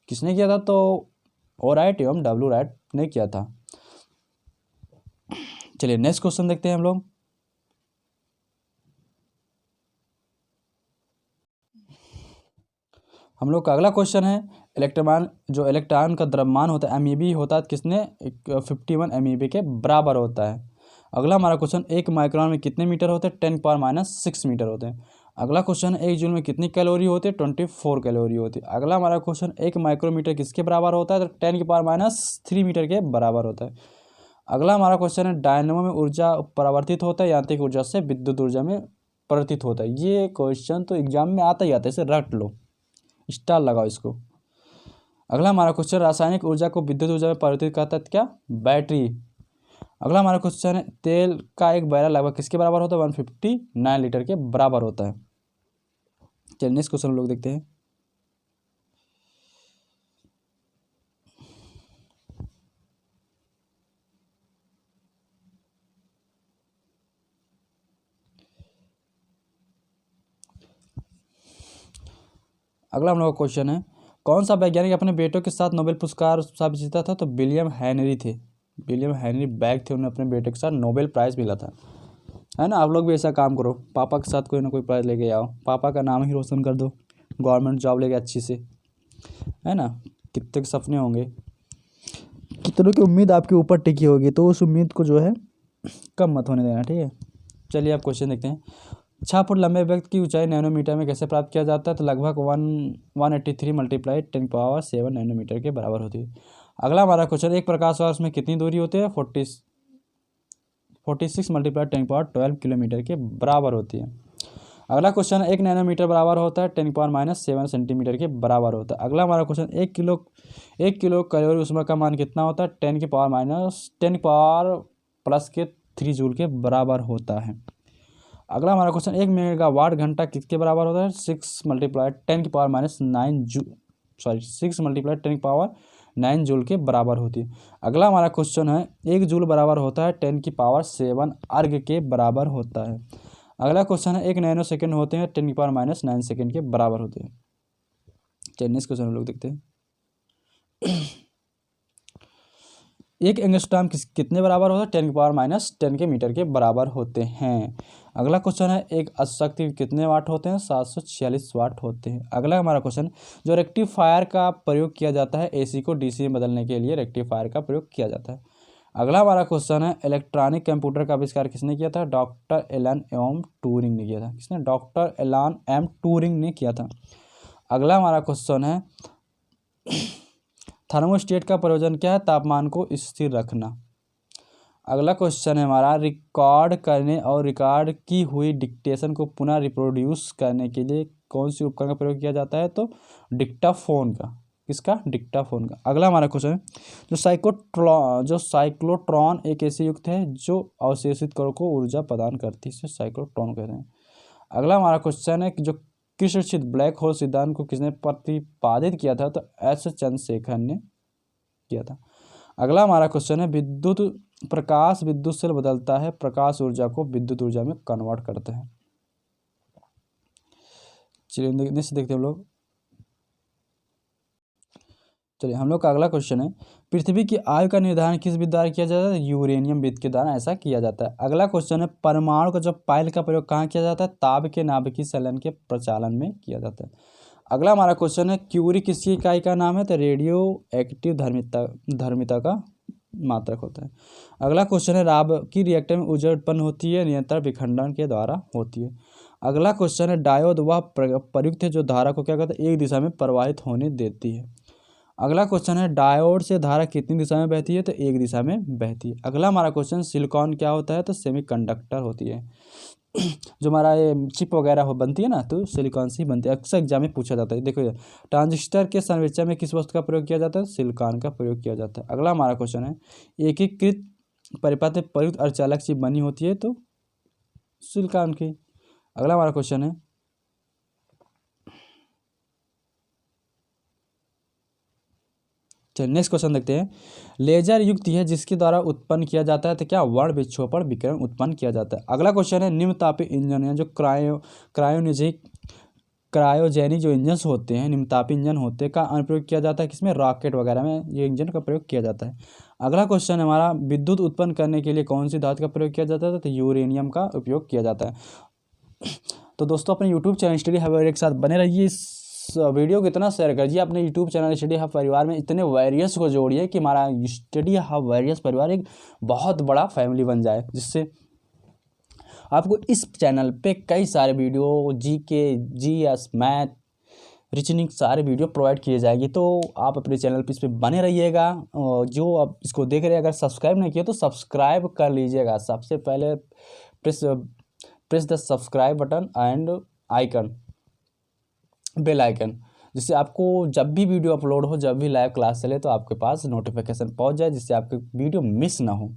किसने किया था? तो ओ राइट एवं डब्ल्यू राइट ने किया था। चलिए नेक्स्ट क्वेश्चन देखते हैं हम लोग। हम लोग का अगला क्वेश्चन है, इलेक्ट्रॉन का द्रव्यमान होता है एमईबी होता है किसने? 51 एमईबी के बराबर होता है। अगला हमारा क्वेश्चन, 1 माइक्रोन में कितने मीटर होते हैं? 10⁻⁶ मीटर होते हैं। अगला क्वेश्चन है, 1 जूल में कितनी कैलोरी होती है? 24 कैलोरी होती है। अगला हमारा क्वेश्चन, 1 माइक्रोमीटर किसके बराबर होता है? तो 10⁻³ मीटर के बराबर होता है। अगला हमारा क्वेश्चन है, डायनेमो में ऊर्जा परावर्तित होता है यांत्रिक ऊर्जा से विद्युत ऊर्जा में परिवर्तित होता है। ये क्वेश्चन तो एग्जाम में आता ही आता है, इसे रट लो, स्टार लगाओ इसको। अगला हमारा क्वेश्चन, रासायनिक ऊर्जा को विद्युत ऊर्जा में परिवर्तित करता है क्या? बैटरी। अगला हमारा क्वेश्चन है, तेल का एक बैरल लगभग किसके बराबर होता है? 159 लीटर के बराबर होता है। चलिए नेक्स्ट क्वेश्चन हम लोग देखते हैं। अगला हम लोग का क्वेश्चन है, कौन सा वैज्ञानिक अपने बेटों के साथ नोबेल पुरस्कार जीता था? तो विलियम हेनरी थे। विलियम हेनरी बैग थे, उन्हें अपने बेटे के साथ नोबेल प्राइज़ मिला था, है ना। आप लोग भी ऐसा काम करो, पापा के साथ कोई ना कोई प्राइज़ लेके आओ, पापा का नाम ही रोशन कर दो, गवर्नमेंट जॉब लेके अच्छी से, है ना। कितने के सपने होंगे, कितनों की उम्मीद आपके ऊपर टिकी होगी, तो उस उम्मीद को जो है कम मत होने देना, ठीक है। चलिए आप क्वेश्चन देखते हैं। 6 फुट लंबे व्यक्ति की ऊंचाई नैनोमीटर में कैसे प्राप्त किया जाता है? तो लगभग 183 × 10⁻⁷ नैनोमीटर के बराबर होती है। अगला हमारा क्वेश्चन, एक प्रकाश वर्ष में कितनी दूरी होती है? 46 × 10⁻12 किलोमीटर के बराबर होती है। अगला क्वेश्चन, 1 नैनोमीटर बराबर होता है 10⁻⁷ सेंटीमीटर के बराबर होता है। अगला हमारा क्वेश्चन, 1 किलो कैलोरी ऊष्मा का मान कितना होता है? 10⁻⁻3 जूल के बराबर होता है। अगला हमारा क्वेश्चन, 1 मेगावाट घंटा किसके बराबर होता है? 6 × 10⁻9 जूल के बराबर होती है। अगला हमारा क्वेश्चन है, 1 जूल बराबर होता है 10⁻7 अर्घ के बराबर होता है। अगला क्वेश्चन है, 1 नैनो सेकेंड होते हैं 10⁻⁹ सेकेंड के बराबर होते हैं। चलिए नेक्स्ट क्वेश्चन हम लोग देखते हैं। 1 एंगस्ट्रॉम कितने बराबर होता है? 10⁻⁻10 के मीटर के बराबर होते हैं। अगला क्वेश्चन है, एक अशक्ति कितने वाट होते हैं? 746 वाट होते हैं। अगला हमारा क्वेश्चन, जो रेक्टिफायर का प्रयोग किया जाता है एसी को डीसी में बदलने के लिए रेक्टिफायर का प्रयोग किया जाता है। अगला हमारा क्वेश्चन है, इलेक्ट्रॉनिक कंप्यूटर का आविष्कार किसने किया था? डॉक्टर एलन एम ट्यूरिंग ने किया था। किसने? डॉक्टर एलन एम ट्यूरिंग ने किया था। अगला हमारा क्वेश्चन है, थर्मोस्टेट का प्रयोजन क्या है? तापमान को स्थिर रखना। अगला क्वेश्चन है हमारा, रिकॉर्ड करने और रिकॉर्ड की हुई डिक्टेशन को पुनः रिप्रोड्यूस करने के लिए कौन सी उपकरण का प्रयोग किया जाता है? तो डिक्टाफोन का। किसका? डिक्टाफोन का। अगला हमारा क्वेश्चन है, जो साइक्लोट्रॉन एक ऐसी युक्त है जो अवशेषित कणों को ऊर्जा प्रदान करती है, इसे साइक्लोट्रॉन कहते हैं। अगला हमारा क्वेश्चन है कि जो कृष्णचित ब्लैक होल सिद्धांत को किसने प्रतिपादित किया था? तो एस चंद्रशेखर ने किया था। अगला हमारा क्वेश्चन है, प्रकाश विद्युत से बदलता है, प्रकाश ऊर्जा को विद्युत ऊर्जा में कन्वर्ट करते हैं। चलिए नेक्स्ट देखते हैं हम लोग। चलिए हम लोग का अगला क्वेश्चन है, पृथ्वी की आयु का निर्धारण किस विधि द्वारा किया जाता है? यूरेनियम विधि के द्वारा ऐसा किया जाता है। अगला क्वेश्चन है, परमाणु का जब पायल का प्रयोग कहाँ किया जाता है? ताप के नाभिकीय संलयन के प्रचालन में किया जाता है। अगला हमारा क्वेश्चन है, क्यूरी किसकी इकाई का नाम है? तो रेडियो एक्टिव धर्मिता का मात्रक होता है। अगला क्वेश्चन है राब की रिएक्टर में ऊर्जा उत्पन्न होती है निरंतर विखंडन के द्वारा होती है। अगला क्वेश्चन है डायोड वह प्रयुक्त है जो धारा को क्या करता है, एक दिशा में प्रवाहित होने देती है। अगला क्वेश्चन है डायोड से धारा कितनी दिशा में बहती है, तो एक दिशा में बहती है। अगला हमारा क्वेश्चन सिलिकॉन क्या होता है, तो सेमीकंडक्टर होती है। जो हमारा ये चिप वगैरह हो बनती है ना, तो सिलिकॉन से ही बनती है। अक्सर एग्जाम में पूछा जाता है। देखो ये ट्रांजिस्टर के संरचना में किस वस्तु का प्रयोग किया जाता है, सिलिकॉन का प्रयोग किया जाता है। अगला हमारा क्वेश्चन है एकीकृत परिपथ में प्रयुक्त अर्धचालक चिप बनी होती है, तो सिलिकॉन की। अगला हमारा क्वेश्चन है चलिए नेक्स्ट क्वेश्चन देखते हैं। लेजर युक्त है जिसके द्वारा उत्पन्न किया जाता है, तो क्या वर्ण विक्षोभण विकिरण उत्पन्न किया जाता है। अगला क्वेश्चन है निम्न तापीय इंजन है जो क्रायोजेनिक जो इंजन होते हैं, निम्न तापीय इंजन होते हैं, का अनुप्रयोग किया जाता है किसमें, रॉकेट वगैरह में ये इंजन का प्रयोग किया जाता है। अगला क्वेश्चन हमारा विद्युत उत्पन्न करने के लिए कौन सी धातु का प्रयोग किया जाता है, तो यूरेनियम का उपयोग किया जाता है। तो दोस्तों अपने यूट्यूब चैनल स्टडी हब के साथ बने रहिए। इस वीडियो को इतना शेयर करिए अपने यूट्यूब चैनल स्टडी हब परिवार में, इतने वैरियस को जोड़िए कि हमारा स्टडी हब वैरियस परिवार एक बहुत बड़ा फैमिली बन जाए, जिससे आपको इस चैनल पे कई सारे video GK, GS, math, reasoning सारे वीडियो प्रोवाइड किए जाएंगे। तो आप अपने चैनल पे इस पर बने रहिएगा। जो आप इसको देख रहे हैं अगर सब्सक्राइब नहीं किया तो सब्सक्राइब कर लीजिएगा। सबसे पहले press the subscribe button and icon, bell icon, जिससे आपको जब भी वीडियो अपलोड हो, जब भी लाइव क्लास चले, तो आपके पास नोटिफिकेशन पहुंच जाए, जिससे आपके वीडियो मिस ना हो।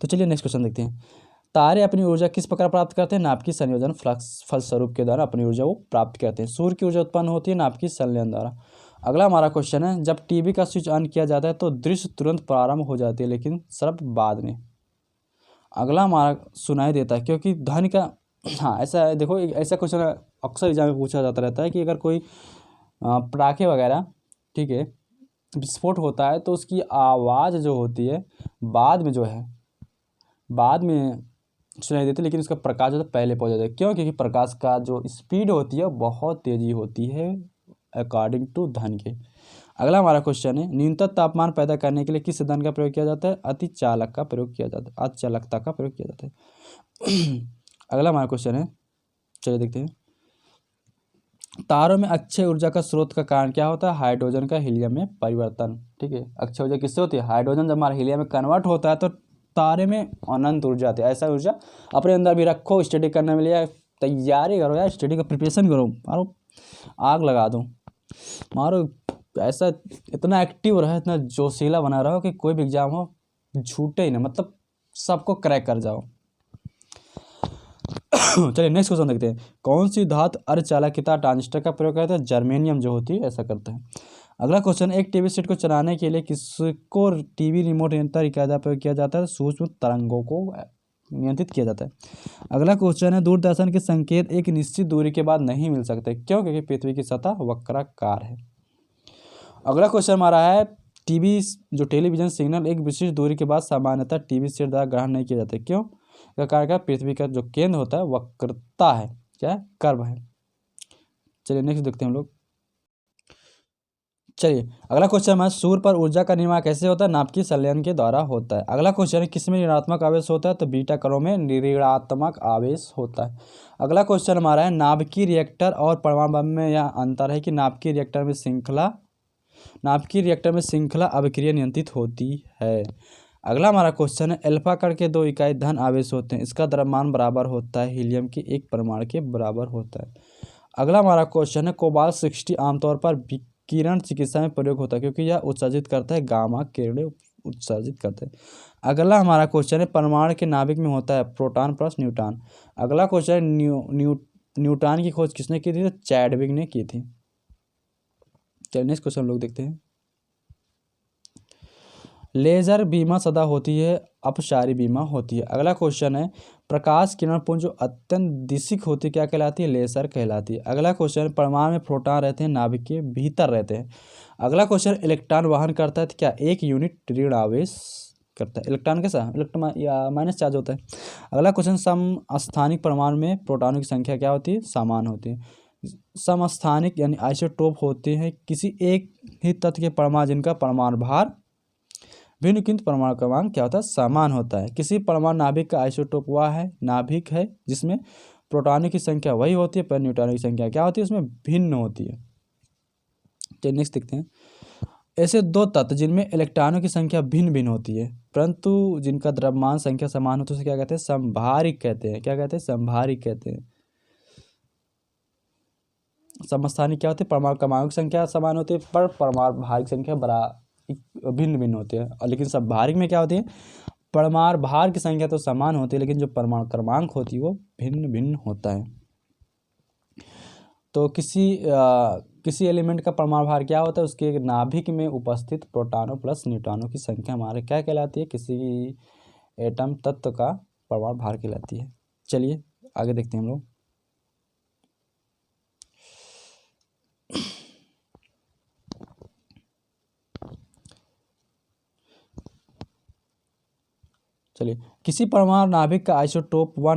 तो चलिए नेक्स्ट क्वेश्चन देखते हैं। तारे अपनी ऊर्जा किस प्रकार प्राप्त करते हैं, नाभिकीय संयोजन फ्लक्स फलस्वरूप के द्वारा अपनी ऊर्जा वो प्राप्त करते हैं। सूर्य की ऊर्जा उत्पन्न होती है नाभिकीय संलयन द्वारा। अगला हमारा क्वेश्चन है जब टीवी का स्विच ऑन किया जाता है तो दृश्य तुरंत प्रारंभ हो जाती है लेकिन शब्द बाद में। अगला हमारा सुनाई देता है क्योंकि ध्वनि का, हाँ ऐसा है, देखो ऐसा क्वेश्चन अक्सर एग्जाम में पूछा जाता रहता है कि अगर कोई पटाखे वगैरह, ठीक है, विस्फोट होता है तो उसकी आवाज़ जो होती है बाद में जो है बाद में सुनाई देती है, लेकिन उसका प्रकाश जो है पहले पहुंच जाता है। क्यों, क्योंकि प्रकाश का जो स्पीड होती है बहुत तेज़ी होती है अकॉर्डिंग टू ध्वनि के। अगला हमारा क्वेश्चन है न्यूनतम तापमान पैदा करने के लिए किस सिद्धांत का प्रयोग किया जाता है, अतिचालक का प्रयोग किया जाता है, अतिचालकता का प्रयोग किया जाता है। अगला हमारा क्वेश्चन है, चलिए देखते हैं। तारों में अक्षय ऊर्जा का स्रोत का कारण क्या होता है, हाइड्रोजन का हीलियम में परिवर्तन। ठीक है, अक्षय ऊर्जा किससे होती है, हाइड्रोजन जब हमारा हीलियम में कन्वर्ट होता है तो तारे में अनंत ऊर्जा आती है। ऐसा ऊर्जा अपने अंदर भी रखो, स्टडी करने में लिए तैयारी करो यार, स्टडी का प्रिपरेशन करो, मारो आग लगा दो, मारो ऐसा इतना एक्टिव रहो, इतना जोशीला बना रहो कि कोई भी एग्जाम हो झूठे ही ना, मतलब सबको क्रैक कर जाओ। चलिए नेक्स्ट क्वेश्चन देखते हैं। कौन सी धातु अर्धचालकता ट्रांजिस्टर का प्रयोग करता है, जर्मेनियम जो होती है ऐसा करता है। अगला क्वेश्चन, एक टीवी सेट को चलाने के लिए किसको टीवी रिमोट नियंत्रण का प्रयोग किया जाता है, सूक्ष्म तरंगों को नियंत्रित किया जाता है। अगला क्वेश्चन है दूरदर्शन के संकेत एक निश्चित दूरी के बाद नहीं मिल सकते, क्यों, क्योंकि पृथ्वी की सतह वक्राकार है। अगला क्वेश्चन हमारा है टीवी जो टेलीविजन सिग्नल एक विशिष्ट दूरी के बाद सामान्यतः टीवी सेट द्वारा ग्रहण नहीं किया जाता, क्यों, कारण का पृथ्वी का जो केंद्र होता है वक्रता है, क्या है, कर्व है। चलिए नेक्स्ट देखते हैं हम लोग। चलिए अगला क्वेश्चन है सूर्य पर ऊर्जा का निर्माण कैसे होता है, नाभिकीय संलयन के द्वारा होता है। अगला क्वेश्चन है किसमें ऋणात्मक आवेश होता है, तो बीटा कणों में ऋणात्मक आवेश होता है। अगला क्वेश्चन हमारा है नाभिकीय रिएक्टर और परमाणु बम में यह अंतर है कि नाभिकीय रिएक्टर में श्रृंखला अभिक्रिया नियंत्रित होती है। अगला हमारा क्वेश्चन है अल्फा कण के 2 इकाई धन आवेश होते हैं, इसका द्रव्यमान बराबर होता है हीलियम के 1 परमाणु के बराबर होता है। अगला हमारा क्वेश्चन है कोबाल्ट 60 आमतौर पर किरण चिकित्सा में प्रयोग होता है क्योंकि यह उत्सर्जित करता है, गामा किरणें उत्सर्जित करते हैं। अगला हमारा क्वेश्चन है परमाणु के नाभिक में होता है प्रोटॉन प्लस न्यूट्रॉन। अगला क्वेश्चन है न्यूट्रॉन की खोज किसने की थी, तो चैडविक ने की थी। चलिए नेक्स्ट क्वेश्चन हम लोग देखते हैं। लेजर बीमा सदा होती है, अपसारी बीमा होती है। अगला क्वेश्चन है प्रकाश किरण पुंज जो अत्यंत दिशिक होती है क्या कहलाती है, लेजर कहलाती है। अगला क्वेश्चन परमाणु में प्रोटॉन रहते हैं, नाभिक के भीतर रहते हैं। अगला क्वेश्चन इलेक्ट्रॉन वहन करता है तो क्या 1 यूनिट ऋण आवेश करता है, इलेक्ट्रॉन कैसा, इलेक्ट्रॉन या माइनस चार्ज होता है। अगला क्वेश्चन समस्थानिक परमाणु में प्रोटॉनों की संख्या क्या होती है, समान होती है। समस्थानिक यानी आइसोटोप होते हैं किसी एक ही तत्व के परमाणु जिनका परमाणु भार भिन्न किंतु परमाणु क्रमांक क्या होता है, समान होता है। किसी परमाणु नाभिक का आइसोटोप वह है नाभिक है जिसमें प्रोटॉनों की संख्या वही होती है पर न्यूट्रॉनों की संख्या क्या होती है, उसमें भिन्न होती है। चलिए नेक्स्ट देखते हैं। ऐसे दो तत्व जिनमें इलेक्ट्रॉनों की संख्या भिन्न भिन्न होती है परंतु जिनका द्रव्यमान संख्या समान होती है उसे क्या कहते हैं, समभारिक कहते हैं। क्या कहते हैं, समभारिक कहते हैं। समस्थानिक क्या होते हैं, परमाणु क्रमांक की संख्या समान होती है पर परमाणु भार संख्या भिन्न भिन्न होती है। और लेकिन समभारिक में क्या होती है, परमाणु भार की संख्या तो समान होती है लेकिन जो परमाणु क्रमांक होती है वो भिन्न भिन्न होता है। तो किसी एलिमेंट का परमाणु भार क्या होता है, उसके नाभिक में उपस्थित प्रोटॉनों प्लस न्यूट्रॉनों की संख्या हमारे क्या कहलाती है, किसी एटम तत्व का परमाणु भार कहलाती है। चलिए आगे देखते हैं हम लोग। चलिए, किसी परमाणु नाभिक का आइसोटोप वह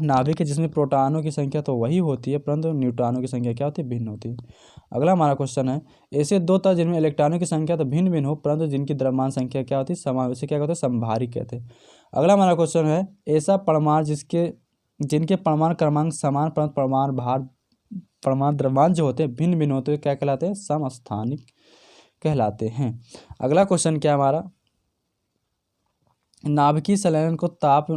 नाभिक है जिसमें प्रोटॉनों की संख्या तो वही होती है परंतु न्यूट्रॉनों की संख्या क्या होती है, भिन्न होती है। अगला हमारा क्वेश्चन है, ऐसे दो तत्व जिनमें इलेक्ट्रॉनों की संख्या तो भिन्न भिन्न हो परंतु जिनकी द्रव्यमान संख्या क्या होती है, समान, इसे क्या कहते हैं, समभारिक कहते हैं। अगला हमारा क्वेश्चन है, ऐसा परमाणु जिनके परमाणु क्रमांक समान परंतु परमाणु द्रव्यमान जो होते हैं भिन्न भिन्न होते हैं क्या कहलाते हैं, समस्थानिक कहलाते हैं। अगला क्वेश्चन क्या हमारा, नाभिकीय संलयन को ताप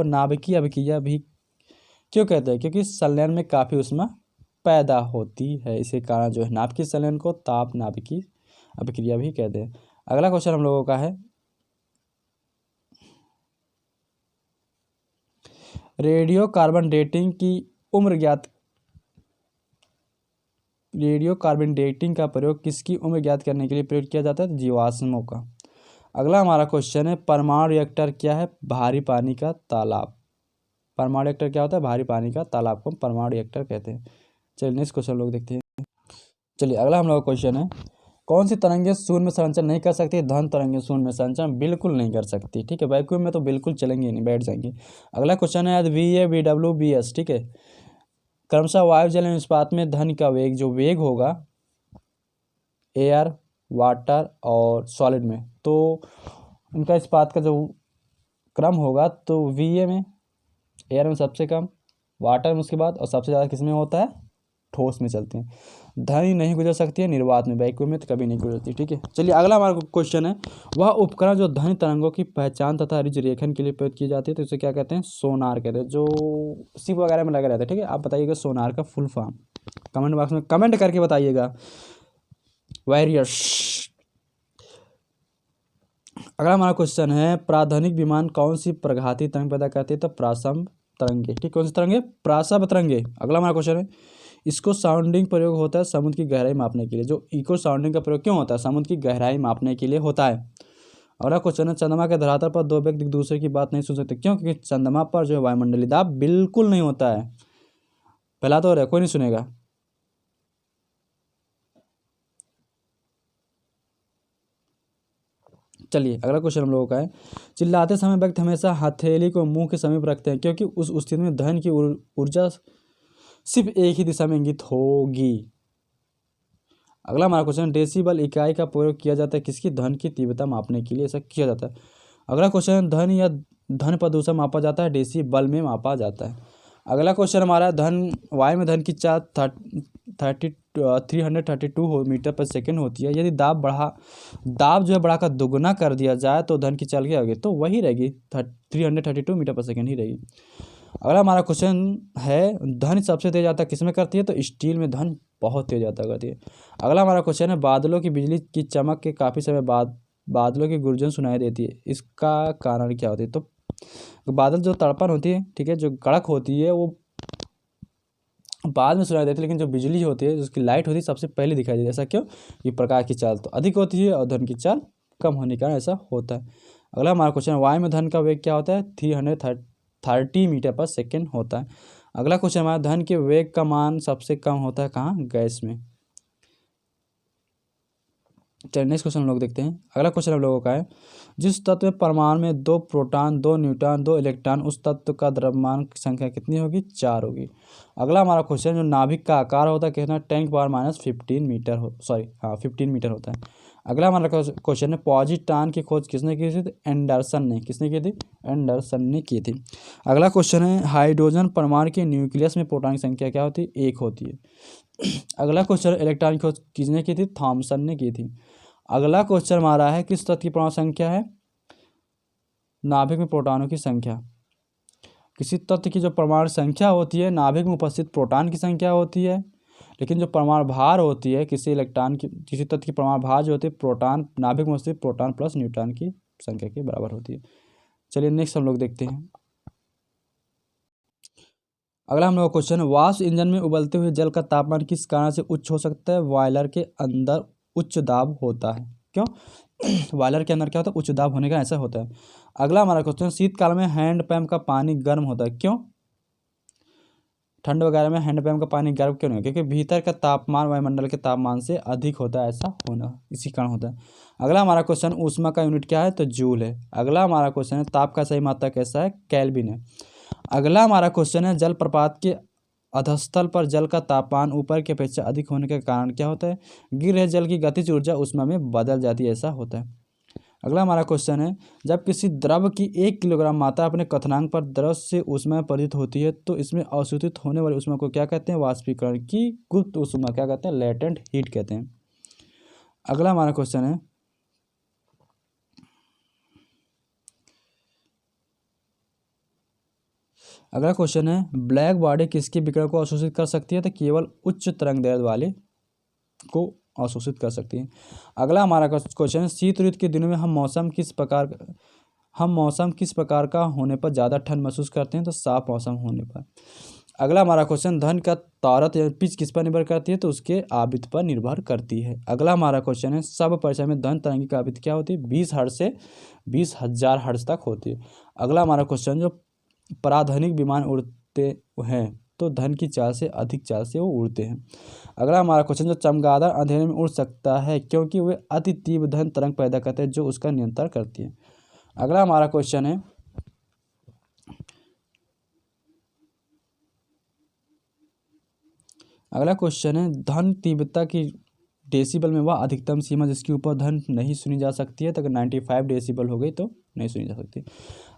नाभिकीय अभिक्रिया भी क्यों कहते हैं, क्योंकि संलयन में काफ़ी ऊष्मा पैदा होती है, इसी कारण जो है नाभिकीय संलयन को ताप नाभिकीय अभिक्रिया भी कहते हैं। अगला क्वेश्चन हम लोगों का है, रेडियो कार्बन डेटिंग का प्रयोग किसकी उम्र ज्ञात करने के लिए प्रयोग किया जाता है, जीवाश्मों का। अगला हमारा क्वेश्चन है, परमाणु रिएक्टर क्या है, भारी पानी का तालाब। परमाणु रिएक्टर क्या होता है, भारी पानी का तालाब को परमाणु रिएक्टर कहते हैं। चलिए नेक्स्ट क्वेश्चन लोग देखते हैं। चलिए अगला हम लोग का क्वेश्चन है, कौन सी तरंगें शून्य में संचरण नहीं कर सकती, धन तरंगें शून्य में संचरण बिल्कुल नहीं कर सकती, ठीक है, वैक्यूम में तो बिल्कुल चलेंगे नहीं, बैठ जाएंगे। अगला क्वेश्चन है, VA VW BS, ठीक है, क्रमशः वायु जल एवं इस्पात में धन का वेग जो वेग होगा एयर वाटर और सॉलिड में, तो उनका इस्पात का जो क्रम होगा तो VA में, एयर में सबसे कम, वाटर में उसके बाद, और सबसे ज़्यादा किस में होता है, ठोस में चलती हैं। ध्वनि नहीं गुजर सकती है निर्वात में, वैक्यूम में तो कभी नहीं गुजरती, ठीक है। चलिए अगला हमारा क्वेश्चन है, वह उपकरण जो ध्वनि तरंगों की पहचान तथा रिज रेखन के लिए प्रयोग की जाती है तो इसे क्या कहते हैं, सोनार कहते हैं, जो शिप वगैरह में लगा रहता है, ठीक है। आप बताइएगा सोनार का फुल फॉर्म, कमेंट बॉक्स में कमेंट करके बताइएगा वॉरियर्स। अगला हमारा क्वेश्चन है, प्राधानिक विमान कौन सी प्रघाती तरंग पैदा करती है, तो प्रासम तरंगे, ठीक, कौन सी तरंगे, प्रासम तरंगे। अगला हमारा क्वेश्चन है, इसको साउंडिंग प्रयोग होता है समुद्र की गहराई मापने के लिए, जो इको साउंडिंग का प्रयोग क्यों होता है, समुद्र की गहराई मापने के लिए होता है। अगला क्वेश्चन है, चंद्रमा के धरातल पर दो व्यक्ति एक दूसरे की बात नहीं सुन सकते, क्यों, क्योंकि चंद्रमा पर जो है वायुमंडलीय दाब बिल्कुल नहीं होता है। पहला तो कोई नहीं सुनेगा। चलिए अगला क्वेश्चन हम लोगों का है, चिल्लाते समय व्यक्ति हमेशा हथेली को मुंह के समीप रखते हैं क्योंकि उस स्थिति में ध्वनि की ऊर्जा सिर्फ एक ही दिशा में इंगित होगी। अगला हमारा क्वेश्चन, डेसिबल इकाई का प्रयोग किया जाता है किसकी, ध्वनि की तीव्रता मापने के लिए ऐसा किया जाता है। अगला क्वेश्चन, ध्वनि या ध्वनि प्रदूषण मापा जाता है, डेसिबल में मापा जाता है। अगला क्वेश्चन हमारा, वायु में ध्वनि की चाल 332 मीटर पर सेकेंड होती है, यदि दाब जो है बढ़ाकर दोगुना कर दिया जाए तो ध्वनि की चाल क्या होगी, तो वही रहेगी 332 मीटर पर सेकेंड ही रहेगी। अगला हमारा क्वेश्चन है, ध्वनि सबसे तेज आता किस में करती है, तो स्टील में ध्वनि बहुत तेज आता करती है। अगला हमारा क्वेश्चन है, बादलों की बिजली की चमक के काफ़ी समय बाद बादलों की गूंजन सुनाई देती है, इसका कारण क्या होती है, तो बादल जो तड़पन होती है, ठीक है, जो कड़क होती है वो बाद में सुनाई देती है, लेकिन जो बिजली होती है जिसकी लाइट होती है सबसे पहले दिखाई देती है। ऐसा क्यों, ये प्रकाश की चाल तो अधिक होती है और ध्वनि की चाल कम होने के कारण ऐसा होता है। अगला हमारा क्वेश्चन, वायु में ध्वनि का वेग क्या होता है, 330 मीटर पर सेकेंड होता है। अगला क्वेश्चन हमारा, ध्वनि के वेग का मान सबसे कम होता है कहाँ, गैस में। चलिए नेक्स्ट क्वेश्चन हम लोग देखते हैं। अगला क्वेश्चन हम लोगों का है, जिस तत्व में परमाणु में 2 प्रोटॉन 2 न्यूट्रॉन 2 इलेक्ट्रॉन, उस तत्व का द्रव्यमान की संख्या कितनी होगी, 4 होगी। अगला हमारा क्वेश्चन, जो नाभिक का आकार होता है कितना, 10⁻⁻15 मीटर 15 मीटर होता है। अगला हमारा क्वेश्चन है पॉजिट्रॉन की खोज किसने की थी? एंडरसन ने। किसने की थी? एंडरसन ने की थी। अगला क्वेश्चन है हाइड्रोजन परमाणु के न्यूक्लियस में प्रोटॉन की संख्या क्या होती है? 1 होती है। अगला क्वेश्चन इलेक्ट्रॉन की खोज किसने की थी? थॉमसन ने की थी। अगला क्वेश्चन हमारा है किस तत्व की परमाणु संख्या है? नाभिक में प्रोटॉनों की संख्या। किसी तत्व की जो परमाणु संख्या होती है नाभिक में उपस्थित प्रोटॉन की संख्या होती है, लेकिन जो परमाणु भार होती है किसी तत्व की परमाणु भार जो होती है प्रोटॉन नाभिक में उपस्थित प्रोटॉन प्लस न्यूट्रॉन की संख्या के बराबर होती है। चलिए नेक्स्ट हम लोग देखते हैं। अगला हम लोग का क्वेश्चन है वाष्प इंजन में उबलते हुए जल का तापमान किस कारण से उच्च हो सकता है? बॉयलर के अंदर उच्च दाब होता है। क्यों? बॉयलर के अंदर क्या होता है? उच्च दाब होने का ऐसा होता है। अगला हमारा क्वेश्चन शीतकाल में हैंडपंप का पानी गर्म होता है। क्यों? ठंड वगैरह में हैंडपंप का पानी गर्म क्यों नहीं? क्योंकि भीतर का तापमान वायुमंडल के तापमान से अधिक होता है, ऐसा होना इसी कारण होता है। अगला हमारा क्वेश्चन ऊष्मा का यूनिट क्या है? तो जूल है। अगला हमारा क्वेश्चन है ताप का सही मात्रा कैसा है? केल्विन है। अगला हमारा क्वेश्चन है जलप्रपात के अधस्थल पर जल का तापमान ऊपर की अपेक्षा अधिक होने के कारण क्या होता है? गिर रहे जल की गतिज ऊर्जा ऊष्मा में बदल जाती है, ऐसा होता है। अगला हमारा क्वेश्चन है जब किसी द्रव की 1 किलोग्राम मात्रा अपने क्वथनांक पर द्रव से ऊष्मा में परिवर्तित होती है तो इसमें अवशोषित होने वाली ऊष्मा को क्या कहते हैं? वाष्पीकरण की गुप्त ऊष्मा क्या कहते हैं? लेटेंट हीट कहते हैं। अगला हमारा क्वेश्चन है ब्लैक बॉडी किसके विकिरण को अवशोषित कर सकती है? तो केवल उच्च तरंग दैर्ध्य वाले को अवशोषित कर सकती है। अगला हमारा क्वेश्चन है शीत ऋतु के दिनों में हम मौसम किस प्रकार का होने पर ज़्यादा ठंड महसूस करते हैं? तो साफ मौसम होने पर। अगला हमारा क्वेश्चन धन का तारत या पिच किस पर निर्भर करती है? तो उसके आवृत्ति पर निर्भर करती है। अगला हमारा क्वेश्चन है सब परिचय में धन तरंग की आवृत्ति क्या होती है? 20 हर्ट्ज से 20,000 हर्ट्ज तक होती है। अगला हमारा क्वेश्चन जो पराधनिक विमान उड़ते हैं तो धन की चाल से अधिक चाल से वो उड़ते हैं। अगला हमारा क्वेश्चन जो चमगादड़ अंधेरे में उड़ सकता है क्योंकि वे अति तीव्र धन तरंग पैदा करते हैं जो उसका नियंत्रण करती है। अगला हमारा क्वेश्चन है धन तीव्रता की डेसिबल में वह अधिकतम सीमा जिसके ऊपर धन नहीं सुनी जा सकती है। तो अगर 95 डेसिबल हो गई तो नहीं सुनी जा सकती।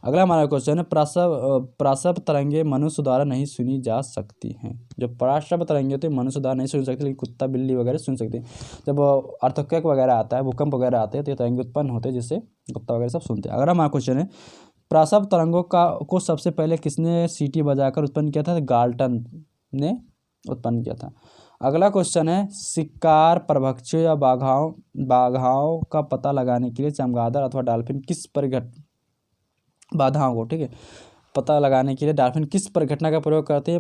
अगला हमारा क्वेश्चन है प्रसव तरंगे मनुष्य द्वारा नहीं सुनी जा सकती हैं। जो प्रसव तरंगे होती है मनुष्य द्वारा नहीं सुन सकती, लेकिन कुत्ता बिल्ली वगैरह सुन सकती है। जब अर्थक्वेक वगैरह आता है, भूकंप वगैरह आते हैं तो ये तरंगे उत्पन्न होते हैं जिससे कुत्ता वगैरह सब सुनते हैं। अगला हमारा क्वेश्चन है प्रसव तरंगों को सबसे पहले किसने सीटी बजाकर उत्पन्न किया था? तो गाल्टन ने उत्पन्न किया था। अगला क्वेश्चन है शिकार परभक्षियों या बाघाओं का पता लगाने के लिए चमगादड़ अथवा डॉल्फिन किस बाधाओं को पता लगाने के लिए डॉल्फिन किस परिघटना का प्रयोग करती है?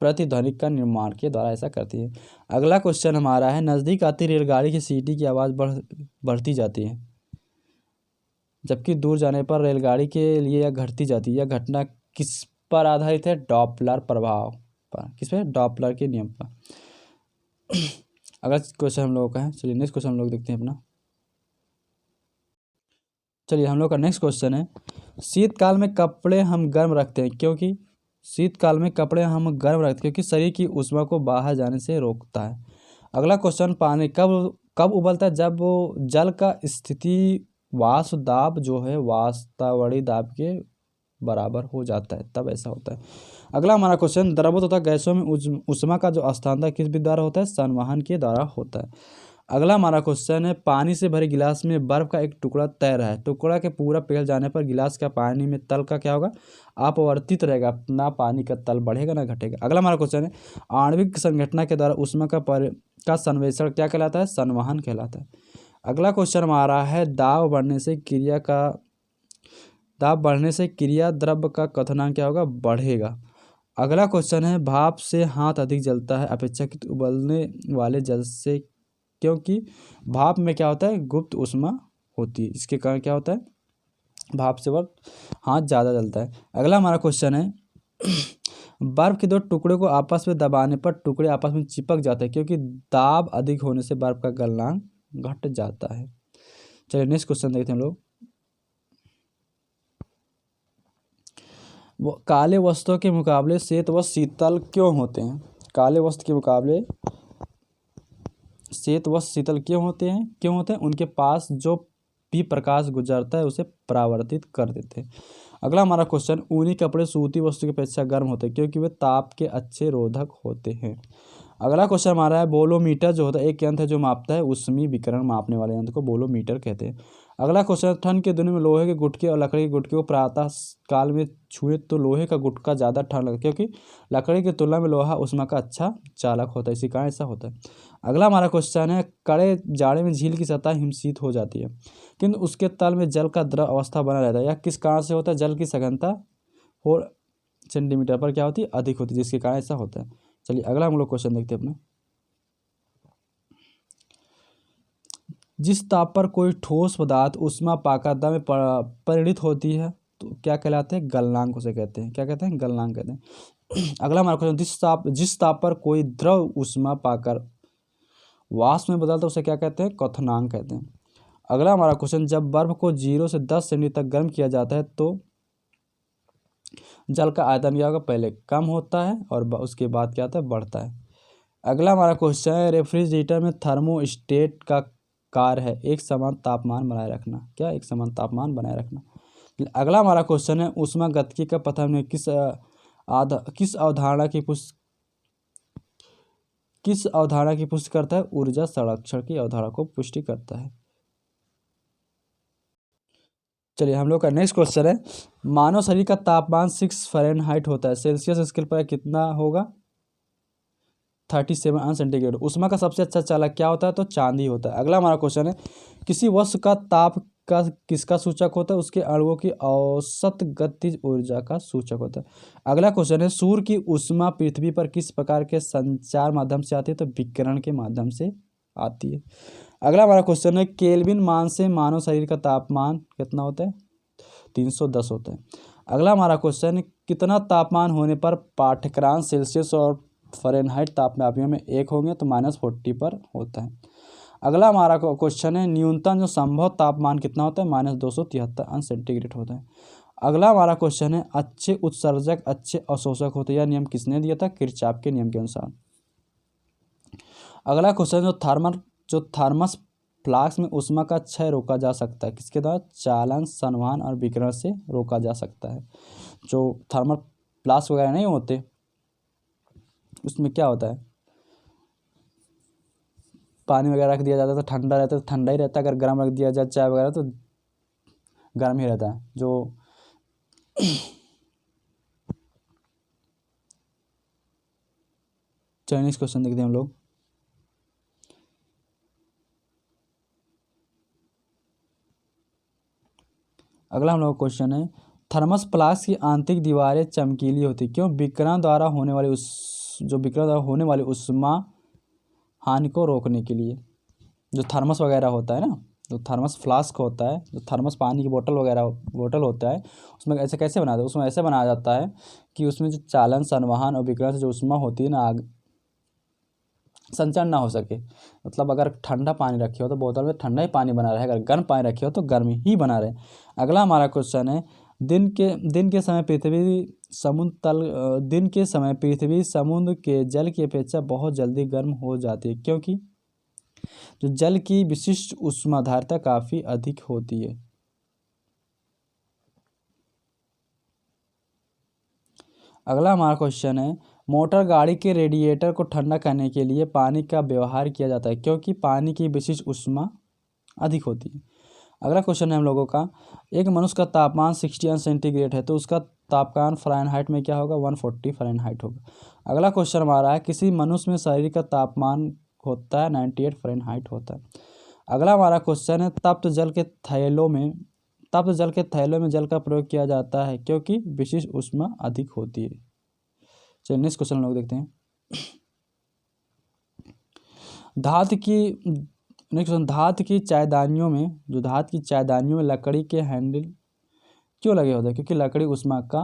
प्रतिध्वनिक का निर्माण के द्वारा ऐसा करती है। अगला क्वेश्चन हमारा है नज़दीक आती रेलगाड़ी की सीटी की आवाज़ बढ़ती जाती है जबकि दूर जाने पर रेलगाड़ी के लिए यह घटती जाती है। यह घटना किस पर आधारित है? डॉपलर प्रभाव पर। किस पे? डॉपलर के नियम पर। अगला क्वेश्चन हम लोगों का है, चलिए नेक्स्ट क्वेश्चन हम लोग देखते हैं अपना। चलिए हम लोग का नेक्स्ट क्वेश्चन है शीतकाल में कपड़े हम गर्म रखते हैं क्योंकि शरीर की ऊष्मा को बाहर जाने से रोकता है। अगला क्वेश्चन पानी कब उबलता है? जब जल का स्थिति वाष्प दाब जो है वास्तविक दाब के बराबर हो जाता है, तब ऐसा होता है। अगला हमारा क्वेश्चन द्रवों तथा गैसों में ऊष्मा का जो स्थानांतरण किस विधि द्वारा होता है? संवहन के द्वारा होता है। अगला हमारा क्वेश्चन है पानी से भरे गिलास में बर्फ का एक टुकड़ा तैर रहा है। टुकड़ा के पूरा पिघल जाने पर गिलास का पानी में तल का क्या होगा? अपवर्तित रहेगा, ना पानी का तल बढ़ेगा ना घटेगा। अगला हमारा क्वेश्चन है आणविक संघटना के द्वारा ऊष्मा का संवेषण क्या कहलाता है? संवहन कहलाता है। अगला क्वेश्चन हमारा है दाब बढ़ने से क्रिया द्रव्य का क्वथनांक क्या होगा? बढ़ेगा। अगला क्वेश्चन है भाप से हाथ अधिक जलता है अपेक्षाकृत उबलने वाले जल से क्योंकि भाप में क्या होता है? गुप्त ऊष्मा होती है, इसके कारण क्या होता है? भाप से हाथ ज़्यादा जलता है। अगला हमारा क्वेश्चन है बर्फ के 2 टुकड़े को आपस में दबाने पर टुकड़े आपस में चिपक जाते हैं क्योंकि दाब अधिक होने से बर्फ का गलनांक घट जाता है। चलिए नेक्स्ट क्वेश्चन देखते हैं हम लोग। काले वस्त्रों के मुकाबले श्वेत वस्त्र शीतल क्यों होते हैं? काले वस्त्र के मुकाबले श्वेत व शीतल क्यों होते हैं? उनके पास जो भी प्रकाश गुजरता है उसे परावर्तित कर देते हैं। अगला हमारा क्वेश्चन, ऊनी कपड़े सूती वस्तु की अपेक्षा गर्म होते हैं क्योंकि वे ताप के अच्छे रोधक होते हैं। अगला क्वेश्चन हमारा है, बोलोमीटर जो होता है एक यंत्र है जो मापता है ऊष्मीय विकिरण मापने वाले यंत्र को बोलोमीटर कहते हैं। अगला क्वेश्चन, ठंड के दिनों में लोहे के गुटके और लकड़ी के गुटके को प्रातः काल में छुए तो लोहे का गुटका ज़्यादा ठंड लगता है क्योंकि लकड़ी की तुलना में लोहा ऊष्मा का अच्छा चालक होता है, इसी कारण ऐसा होता है। अगला हमारा क्वेश्चन है, कड़े जाड़े में झील की सतह हिमशीत हो जाती है किंतु उसके तल में जल का द्रव अवस्था बना रहता है। यह किस कारण से होता है? जल की सघनता 4 सेंटीमीटर पर क्या होती है? अधिक होती है, जिसके कारण ऐसा होता है। चलिए अगला हम लोग क्वेश्चन देखते हैं अपना। जिस ताप पर कोई ठोस पदार्थ ऊष्मा पाकर द्रव में परिणित होती है तो क्या कहलाते हैं? गलनांक उसे कहते हैं। क्या कहते हैं? गलनांक कहते हैं। अगला हमारा क्वेश्चन, जिस ताप पर कोई द्रव ऊष्मा पाकर वाष्प में बदलता है उसे क्या कहते हैं? क्वथनांक कहते हैं। अगला हमारा क्वेश्चन, जब बर्फ को 0 से 10 सेंटीमीटर तक गर्म किया जाता है तो जल का आयतन क्या होगा? पहले कम होता है और उसके बाद क्या होता है? बढ़ता है। अगला हमारा क्वेश्चन है, रेफ्रिजरेटर में थर्मोस्टेट का कार्य है एक समान तापमान बनाए रखना। क्या? एक समान तापमान बनाए रखना। अगला हमारा क्वेश्चन है, ऊष्मागतिकी का पतन में किस अवधारणा की पुष्टि करता है? ऊर्जा संरक्षण की अवधारणा को पुष्टि करता है। चलिए हम लोग का नेक्स्ट क्वेश्चन है, मानव शरीर का तापमान 6 फ़ारेनहाइट होता है, सेल्सियस स्केल पर कितना होगा? 37 अंश सेंटीग्रेड। ऊष्मा का सबसे अच्छा चालक क्या होता है? तो चांदी होता है। अगला हमारा क्वेश्चन है, किसी वस्तु का ताप का किसका सूचक होता है? उसके अणुओं की औसत गतिज ऊर्जा का सूचक होता है। अगला क्वेश्चन है, सूर्य की ऊष्मा पृथ्वी पर किस प्रकार के संचार माध्यम से आती है? तो विकिरण के माध्यम से आती है। अगला हमारा क्वेश्चन है, केल्विन मान से मानव शरीर का तापमान कितना होता है? 310 होता है। अगला हमारा क्वेश्चन है, कितना तापमान होने पर पाठ्यक्रम सेल्सियस और फ़ारेनहाइट तापमापियों में एक होंगे? तो -40 पर होता है। अगला हमारा क्वेश्चन है, न्यूनतम जो संभव तापमान कितना होता है? -273 अंश सेंटीग्रेड होता है। अगला हमारा क्वेश्चन है, अच्छे उत्सर्जक अच्छे अवशोषक होते हैं, यह नियम किसने दिया था? किरचॉफ के नियम के अनुसार। अगला क्वेश्चन, थर्मस फ्लास्क में ऊष्मा का क्षय रोका जा सकता है किसके द्वारा? चालन, संवहन और विकिरण से रोका जा सकता है। जो थर्मल फ्लास्क वगैरह नहीं होते उसमें क्या होता है? पानी वगैरह रख दिया जाता है तो ठंडा रहता है, तो ठंडा ही रहता है। अगर गर्म रख दिया जाए चाय वगैरह तो गर्म ही रहता है। जो चाइनीज क्वेश्चन देखते हैं हम लोग। अगला हम लोग क्वेश्चन है, थर्मस फ्लास्क की आंतरिक दीवारें चमकीली होती क्यों? विकिरण द्वारा होने वाली ऊष्मा हानि को रोकने के लिए। जो थर्मस वगैरह होता है ना, जो थर्मस फ्लास्क होता है, जो थर्मस पानी की बोतल होता है, उसमें ऐसे कैसे बनाते हैं? उसमें ऐसे बनाया जाता है कि उसमें जो चालन, संवहन और विकिरण से जो ऊष्मा होती है ना, संचरण ना हो सके। मतलब अगर ठंडा पानी रखे हो तो बोतल में ठंडा ही पानी बना रहे, अगर गर्म पानी रखे हो तो गर्म ही बना रहे। अगला हमारा क्वेश्चन है, दिन के समय पृथ्वी समुद्र के जल की अपेक्षा बहुत जल्दी गर्म हो जाती है क्योंकि जो जल की विशिष्ट ऊष्माधारिता काफ़ी अधिक होती है। अगला हमारा क्वेश्चन है, मोटर गाड़ी के रेडिएटर को ठंडा करने के लिए पानी का व्यवहार किया जाता है क्योंकि पानी की विशिष्ट ऊष्मा अधिक होती है। अगला क्वेश्चन है हम लोगों का, एक मनुष्य का तापमान 60 अंश सेंटीग्रेड है तो उसका तापमान फ़ारेनहाइट में क्या होगा? 140 फ़ारेनहाइट होगा। अगला क्वेश्चन हमारा है, किसी मनुष्य में शरीर का तापमान होता है 98 फ़ारेनहाइट होता है। अगला हमारा क्वेश्चन है, तप्त जल के थैलों में जल का प्रयोग किया जाता है क्योंकि विशिष्ट ऊष्मा अधिक होती है। चलिए नेक्स्ट क्वेश्चन लोग देखते हैं। धातु की चायदानियों में लकड़ी के हैंडल क्यों लगे होते हैं? क्योंकि लकड़ी ऊष्मा का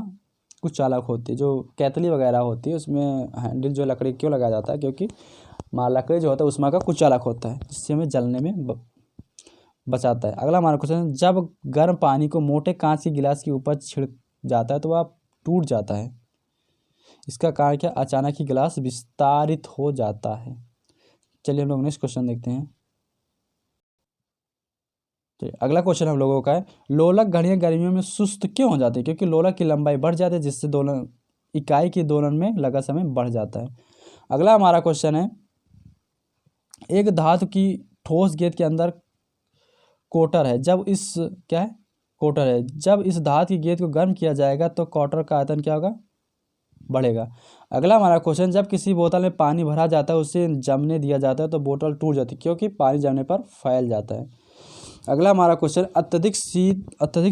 कुछ चालक होती है। जो केतली वगैरह होती है उसमें हैंडल जो लकड़ी क्यों लगाया जाता है? क्योंकि लकड़ी जो होता है ऊष्मा का कुछ चालक होता है जिससे हमें जलने में बचाता है। अगला हमारा क्वेश्चन, जब गर्म पानी को मोटे कांच के गिलास के ऊपर छिड़क जाता है तो वह टूट जाता है, इसका कारण क्या? अचानक ही गिलास विस्तारित हो जाता है। चलिए हम लोग नेक्स्ट क्वेश्चन देखते हैं। चलिए अगला क्वेश्चन हम लोगों का है, लोलक घड़ियां गर्मियों में सुस्त क्यों हो जाती है? क्योंकि लोलक की लंबाई बढ़ जाती है, जिससे दोलन इकाई की दोलन में लगा समय बढ़ जाता है। अगला हमारा क्वेश्चन है, एक धातु की ठोस गेंद के अंदर कोटर है, जब इस क्या है कोटर है, जब इस धातु की गेंद को गर्म किया जाएगा तो कोटर का आयतन क्या होगा? बढ़ेगा। अगला हमारा क्वेश्चन, जब किसी बोतल में पानी भरा जाता है, उसे जमने दिया जाता है तो बोतल टूट जाती है, क्योंकि पानी जमने पर फैल जाता है। अगला हमारा क्वेश्चन, अत्यधिक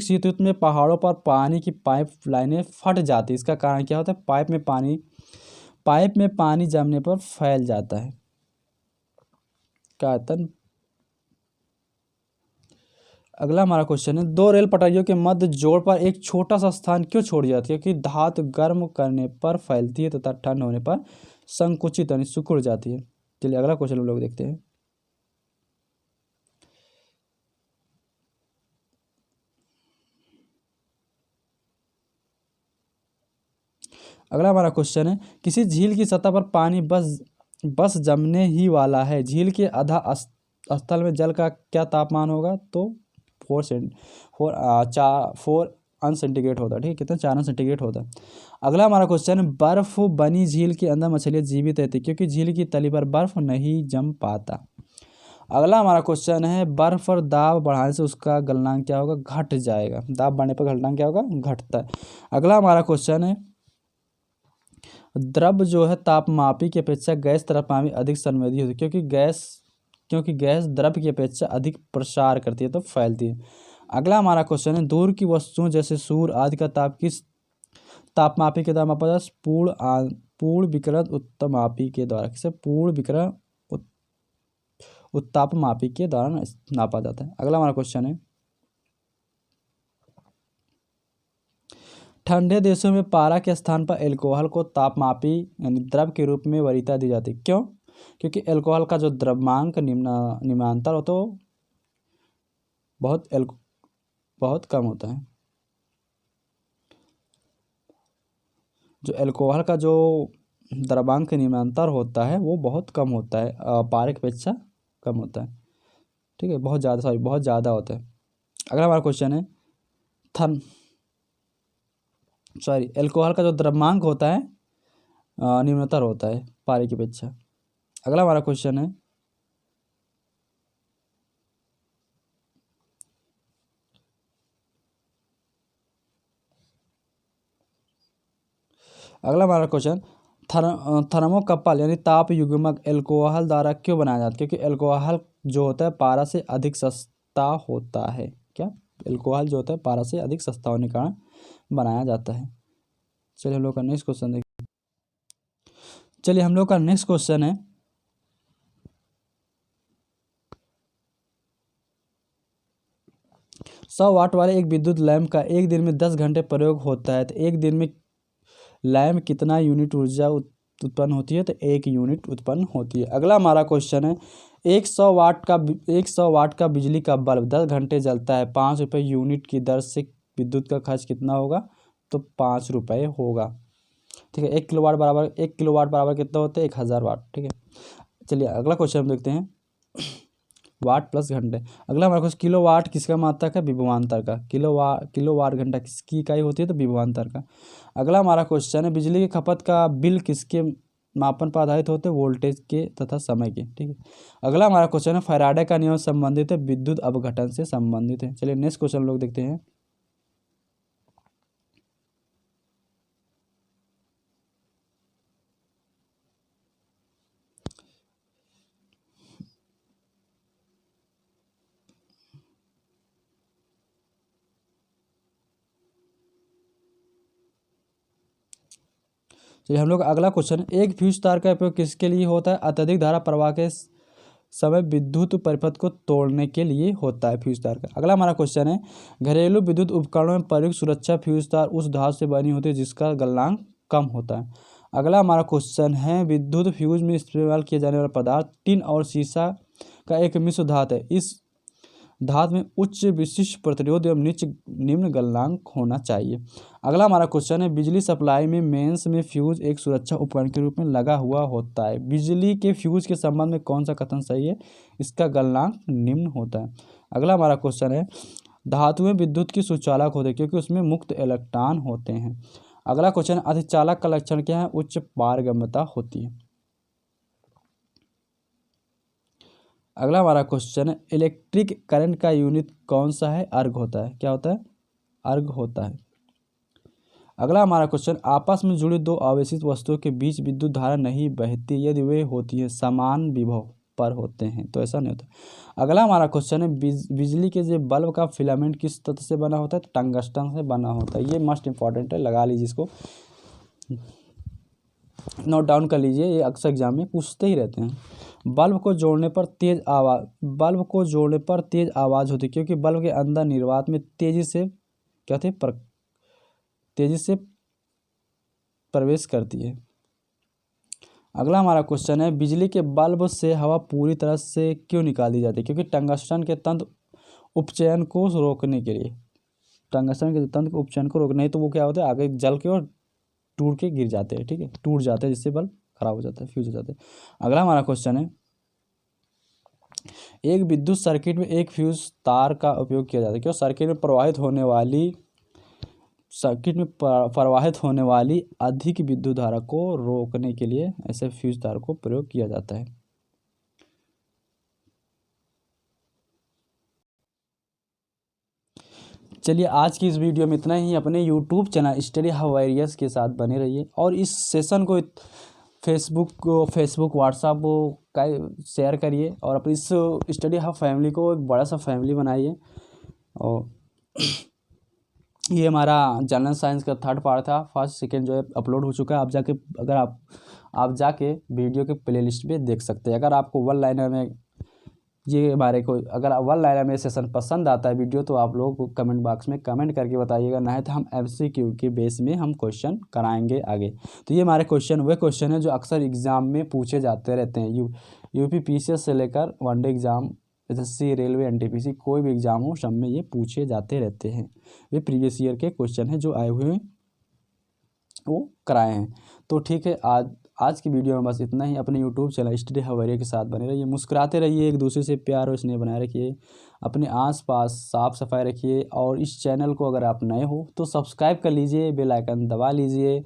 शीत ऋतु में पहाड़ों पर पानी की पाइप लाइनें फट जाती है, इसका कारण क्या होता है? पाइप में पानी जमने पर फैल जाता है का आयतन। अगला हमारा क्वेश्चन है, दो रेल पटरियों के मध्य जोड़ पर एक छोटा सा स्थान क्यों छोड़ जाती है? क्योंकि धातु गर्म करने पर फैलती है तथा ठंड होने पर संकुचित यानी सिकुड़ जाती है। चलिए अगला क्वेश्चन हम लोग देखते हैं। अगला हमारा क्वेश्चन है, किसी झील की सतह पर पानी बस जमने ही वाला है, झील के आधा स्थल में जल का क्या तापमान होगा? तो 4 अंश सेंटीग्रेड होता है। ठीक है, कितना? 4 अंश सेंटीग्रेड होता है। अगला हमारा क्वेश्चन है, बर्फ बनी झील के अंदर मछलियाँ जीवित रहती है, क्योंकि झील की तली पर बर्फ नहीं जम पाता। अगला हमारा क्वेश्चन है, बर्फ पर दाब बढ़ाने से उसका गलनांक क्या होगा? घट जाएगा। दाब बढ़ने पर गलनांक क्या होगा? घटता है। अगला हमारा क्वेश्चन है, द्रव जो है तापमापी की अपेक्षा गैस तापमापी अधिक संवेदी होती है, क्योंकि गैस द्रव की अपेक्षा अधिक प्रसार करती है तो फैलती है। अगला हमारा क्वेश्चन है, दूर की वस्तुओं जैसे सूर्य आदि का ताप किस तापमापी के द्वारा मापा जाता है? पूर्ण विकिरण उत्तमापी के द्वारा। किसे? पूर्ण विकिरण उत्तापमापी के द्वारा नापा जाता है। अगला हमारा क्वेश्चन है, ठंडे देशों में पारा के स्थान पर अल्कोहल को तापमापी यानी द्रव के रूप में वरीयता दी जाती है। क्यों? क्योंकि अल्कोहल का जो द्रव्यांक निम्नांतर हो तो बहुत कम होता है। जो अल्कोहल का जो द्रव्यांक निम्नांतर होता है वो बहुत कम होता है, पारे की अपेक्षा कम होता है। ठीक है, बहुत ज़्यादा होता है। अगला हमारा क्वेश्चन है, अल्कोहल का जो द्रव्यांक होता है निम्नतर होता है पारे की अपेक्षा। अगला हमारा क्वेश्चन है, थर्मोकपल यानी ताप युग्मक अल्कोहल द्वारा क्यों बनाया जाता है? क्योंकि अल्कोहल जो होता है पारा से अधिक सस्ता होता है। क्या? अल्कोहल जो होता है पारा से अधिक सस्ता होने के कारण बनाया जाता है। चलिए हम लोग का नेक्स्ट क्वेश्चन देखिए। चलिए हम लोग का नेक्स्ट क्वेश्चन है, 100 वाट वाले एक विद्युत लैंप का एक दिन में 10 घंटे प्रयोग होता है, तो एक दिन में लैंप कितना यूनिट ऊर्जा उत्पन्न होती है? तो 1 यूनिट उत्पन्न होती है। अगला हमारा क्वेश्चन है, 100 वाट का बिजली का बल्ब 10 घंटे जलता है, 5 रुपये यूनिट की दर से विद्युत का खर्च कितना होगा? तो 5 रुपये होगा। ठीक है, 1 किलोवाट बराबर कितना होता है? 1000 वाट। ठीक है, चलिए अगला क्वेश्चन हम देखते हैं, वाट प्लस घंटे। अगला हमारे पास किलोवाट किसका मात्रक है? विभवांतर का। किलोवाट घंटा किसकी इकाई होती है? तो विभवांतर का। अगला हमारा क्वेश्चन है, बिजली की खपत का बिल किसके मापन पर आधारित होते हैं? वोल्टेज के तथा समय के। ठीक है, अगला हमारा क्वेश्चन है, फैराडे का नियम संबंधित है विद्युत अपघटन से संबंधित है। चलिए नेक्स्ट क्वेश्चन लोग देखते हैं। चलिए हम लोग अगला क्वेश्चन, एक फ्यूज तार का उपयोग किसके लिए होता है? अत्यधिक धारा प्रवाह के समय विद्युत परिपथ को तोड़ने के लिए होता है फ्यूज तार का। अगला हमारा क्वेश्चन है, घरेलू विद्युत उपकरणों में प्रयुक्त सुरक्षा फ्यूज तार उस धातु से बनी होती है जिसका गलनांक कम होता है। अगला हमारा क्वेश्चन है, विद्युत फ्यूज में इस्तेमाल किया जाने वाला पदार्थ टिन और सीसा का एक मिश्र धातु है, इस धातु में उच्च विशिष्ट प्रतिरोध एवं निम्न गलनांक होना चाहिए। अगला हमारा क्वेश्चन है, बिजली सप्लाई में मेंस में फ्यूज एक सुरक्षा उपकरण के रूप में लगा हुआ होता है। बिजली के फ्यूज के संबंध में कौन सा कथन सही है? इसका गलनांक निम्न होता है। अगला हमारा क्वेश्चन है, धातुएं विद्युत की सुचालक होते हैं क्योंकि उसमें मुक्त इलेक्ट्रॉन होते हैं। अगला क्वेश्चन, अर्धचालक का लक्षण क्या है? उच्च पारगम्यता होती है। अगला हमारा क्वेश्चन है, इलेक्ट्रिक करंट का यूनिट कौन सा है? अर्ग होता है। क्या होता है? अर्ग होता है। अगला हमारा क्वेश्चन, आपस में जुड़ी दो आवेशित वस्तुओं के बीच विद्युत धारा नहीं बहती यदि वे होती है समान विभव पर होते हैं तो ऐसा नहीं होता। अगला हमारा क्वेश्चन है, बिजली के जो बल्ब का फिलामेंट किस तत्व से बना होता है? तो टंगस्टन से बना होता है। ये मोस्ट इंपॉर्टेंट है, लगा लीजिए इसको, नोट डाउन कर लीजिए, ये अक्सर एग्जाम में पूछते ही रहते हैं। बल्ब को जोड़ने पर तेज आवाज़ होती है क्योंकि बल्ब के अंदर निर्वात में तेजी से प्रवेश करती है। अगला हमारा क्वेश्चन है, बिजली के बल्ब से हवा पूरी तरह से क्यों निकाल दी जाती है? क्योंकि टंगस्टन के तंतु उपचयन को रोकने के लिए। टंगस्टन के तंतु उपचयन को रोकने, तो वो क्या होता है, आगे जल के और टूट के गिर जाते हैं। ठीक है, टूट जाते हैं, जिससे बल्ब खराब हो जाता है, फ्यूज हो जाते हैं। अगला हमारा क्वेश्चन है, एक विद्युत सर्किट में एक फ्यूज तार का उपयोग किया जाता है। क्यों? सर्किट में प्रवाहित होने वाली अधिक विद्युत धारा को रोकने के लिए ऐसे फ्यूज तार को प्रयोग किया जाता है। चलिए, आज की इस वीडियो में इतना ही। अपने YouTube channel study hub various के साथ बने रहिए और इस सेशन को फेसबुक व्हाट्सएप का शेयर करिए और अपनी इस स्टडी हब फैमिली को एक बड़ा सा फैमिली बनाइए। और ये हमारा जनरल साइंस का 3rd पार्ट था। 1st 2nd जो है अपलोड हो चुका है। आप जाके वीडियो के प्लेलिस्ट में देख सकते हैं। अगर आपको वन लाइनर में सेशन पसंद आता है वीडियो, तो आप लोग कमेंट बॉक्स में कमेंट करके बताइएगा, नहीं तो हम MCQ के बेस में हम क्वेश्चन कराएंगे आगे। तो ये हमारे वे क्वेश्चन है जो अक्सर एग्जाम में पूछे जाते रहते हैं। यूपी PCS से लेकर one day exam, SSC, railway, NTPC, कोई भी एग्जाम हो, सब में ये पूछे जाते रहते हैं। वे प्रीवियस ईयर के क्वेश्चन हैं जो आए हुए हैं, वो कराए हैं। तो ठीक है, आज की वीडियो में बस इतना ही। अपने YouTube channel study hub various के साथ बने रहिए, मुस्कुराते रहिए, एक दूसरे से प्यार और स्नेह बनाए रखिए, अपने आसपास साफ सफाई रखिए। और इस चैनल को अगर आप नए हो तो सब्सक्राइब कर लीजिए, बेल आइकन दबा लीजिए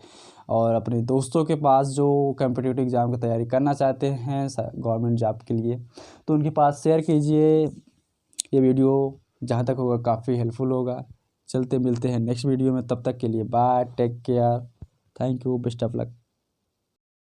और अपने दोस्तों के पास जो कॉम्पिटिटिव एग्ज़ाम की तैयारी करना चाहते हैं गवर्नमेंट जॉब के लिए, तो उनके पास शेयर कीजिए। ये वीडियो जहाँ तक होगा काफ़ी हेल्पफुल होगा। चलते मिलते हैं नेक्स्ट वीडियो में, तब तक के लिए bye, take care, thank you, best of luck.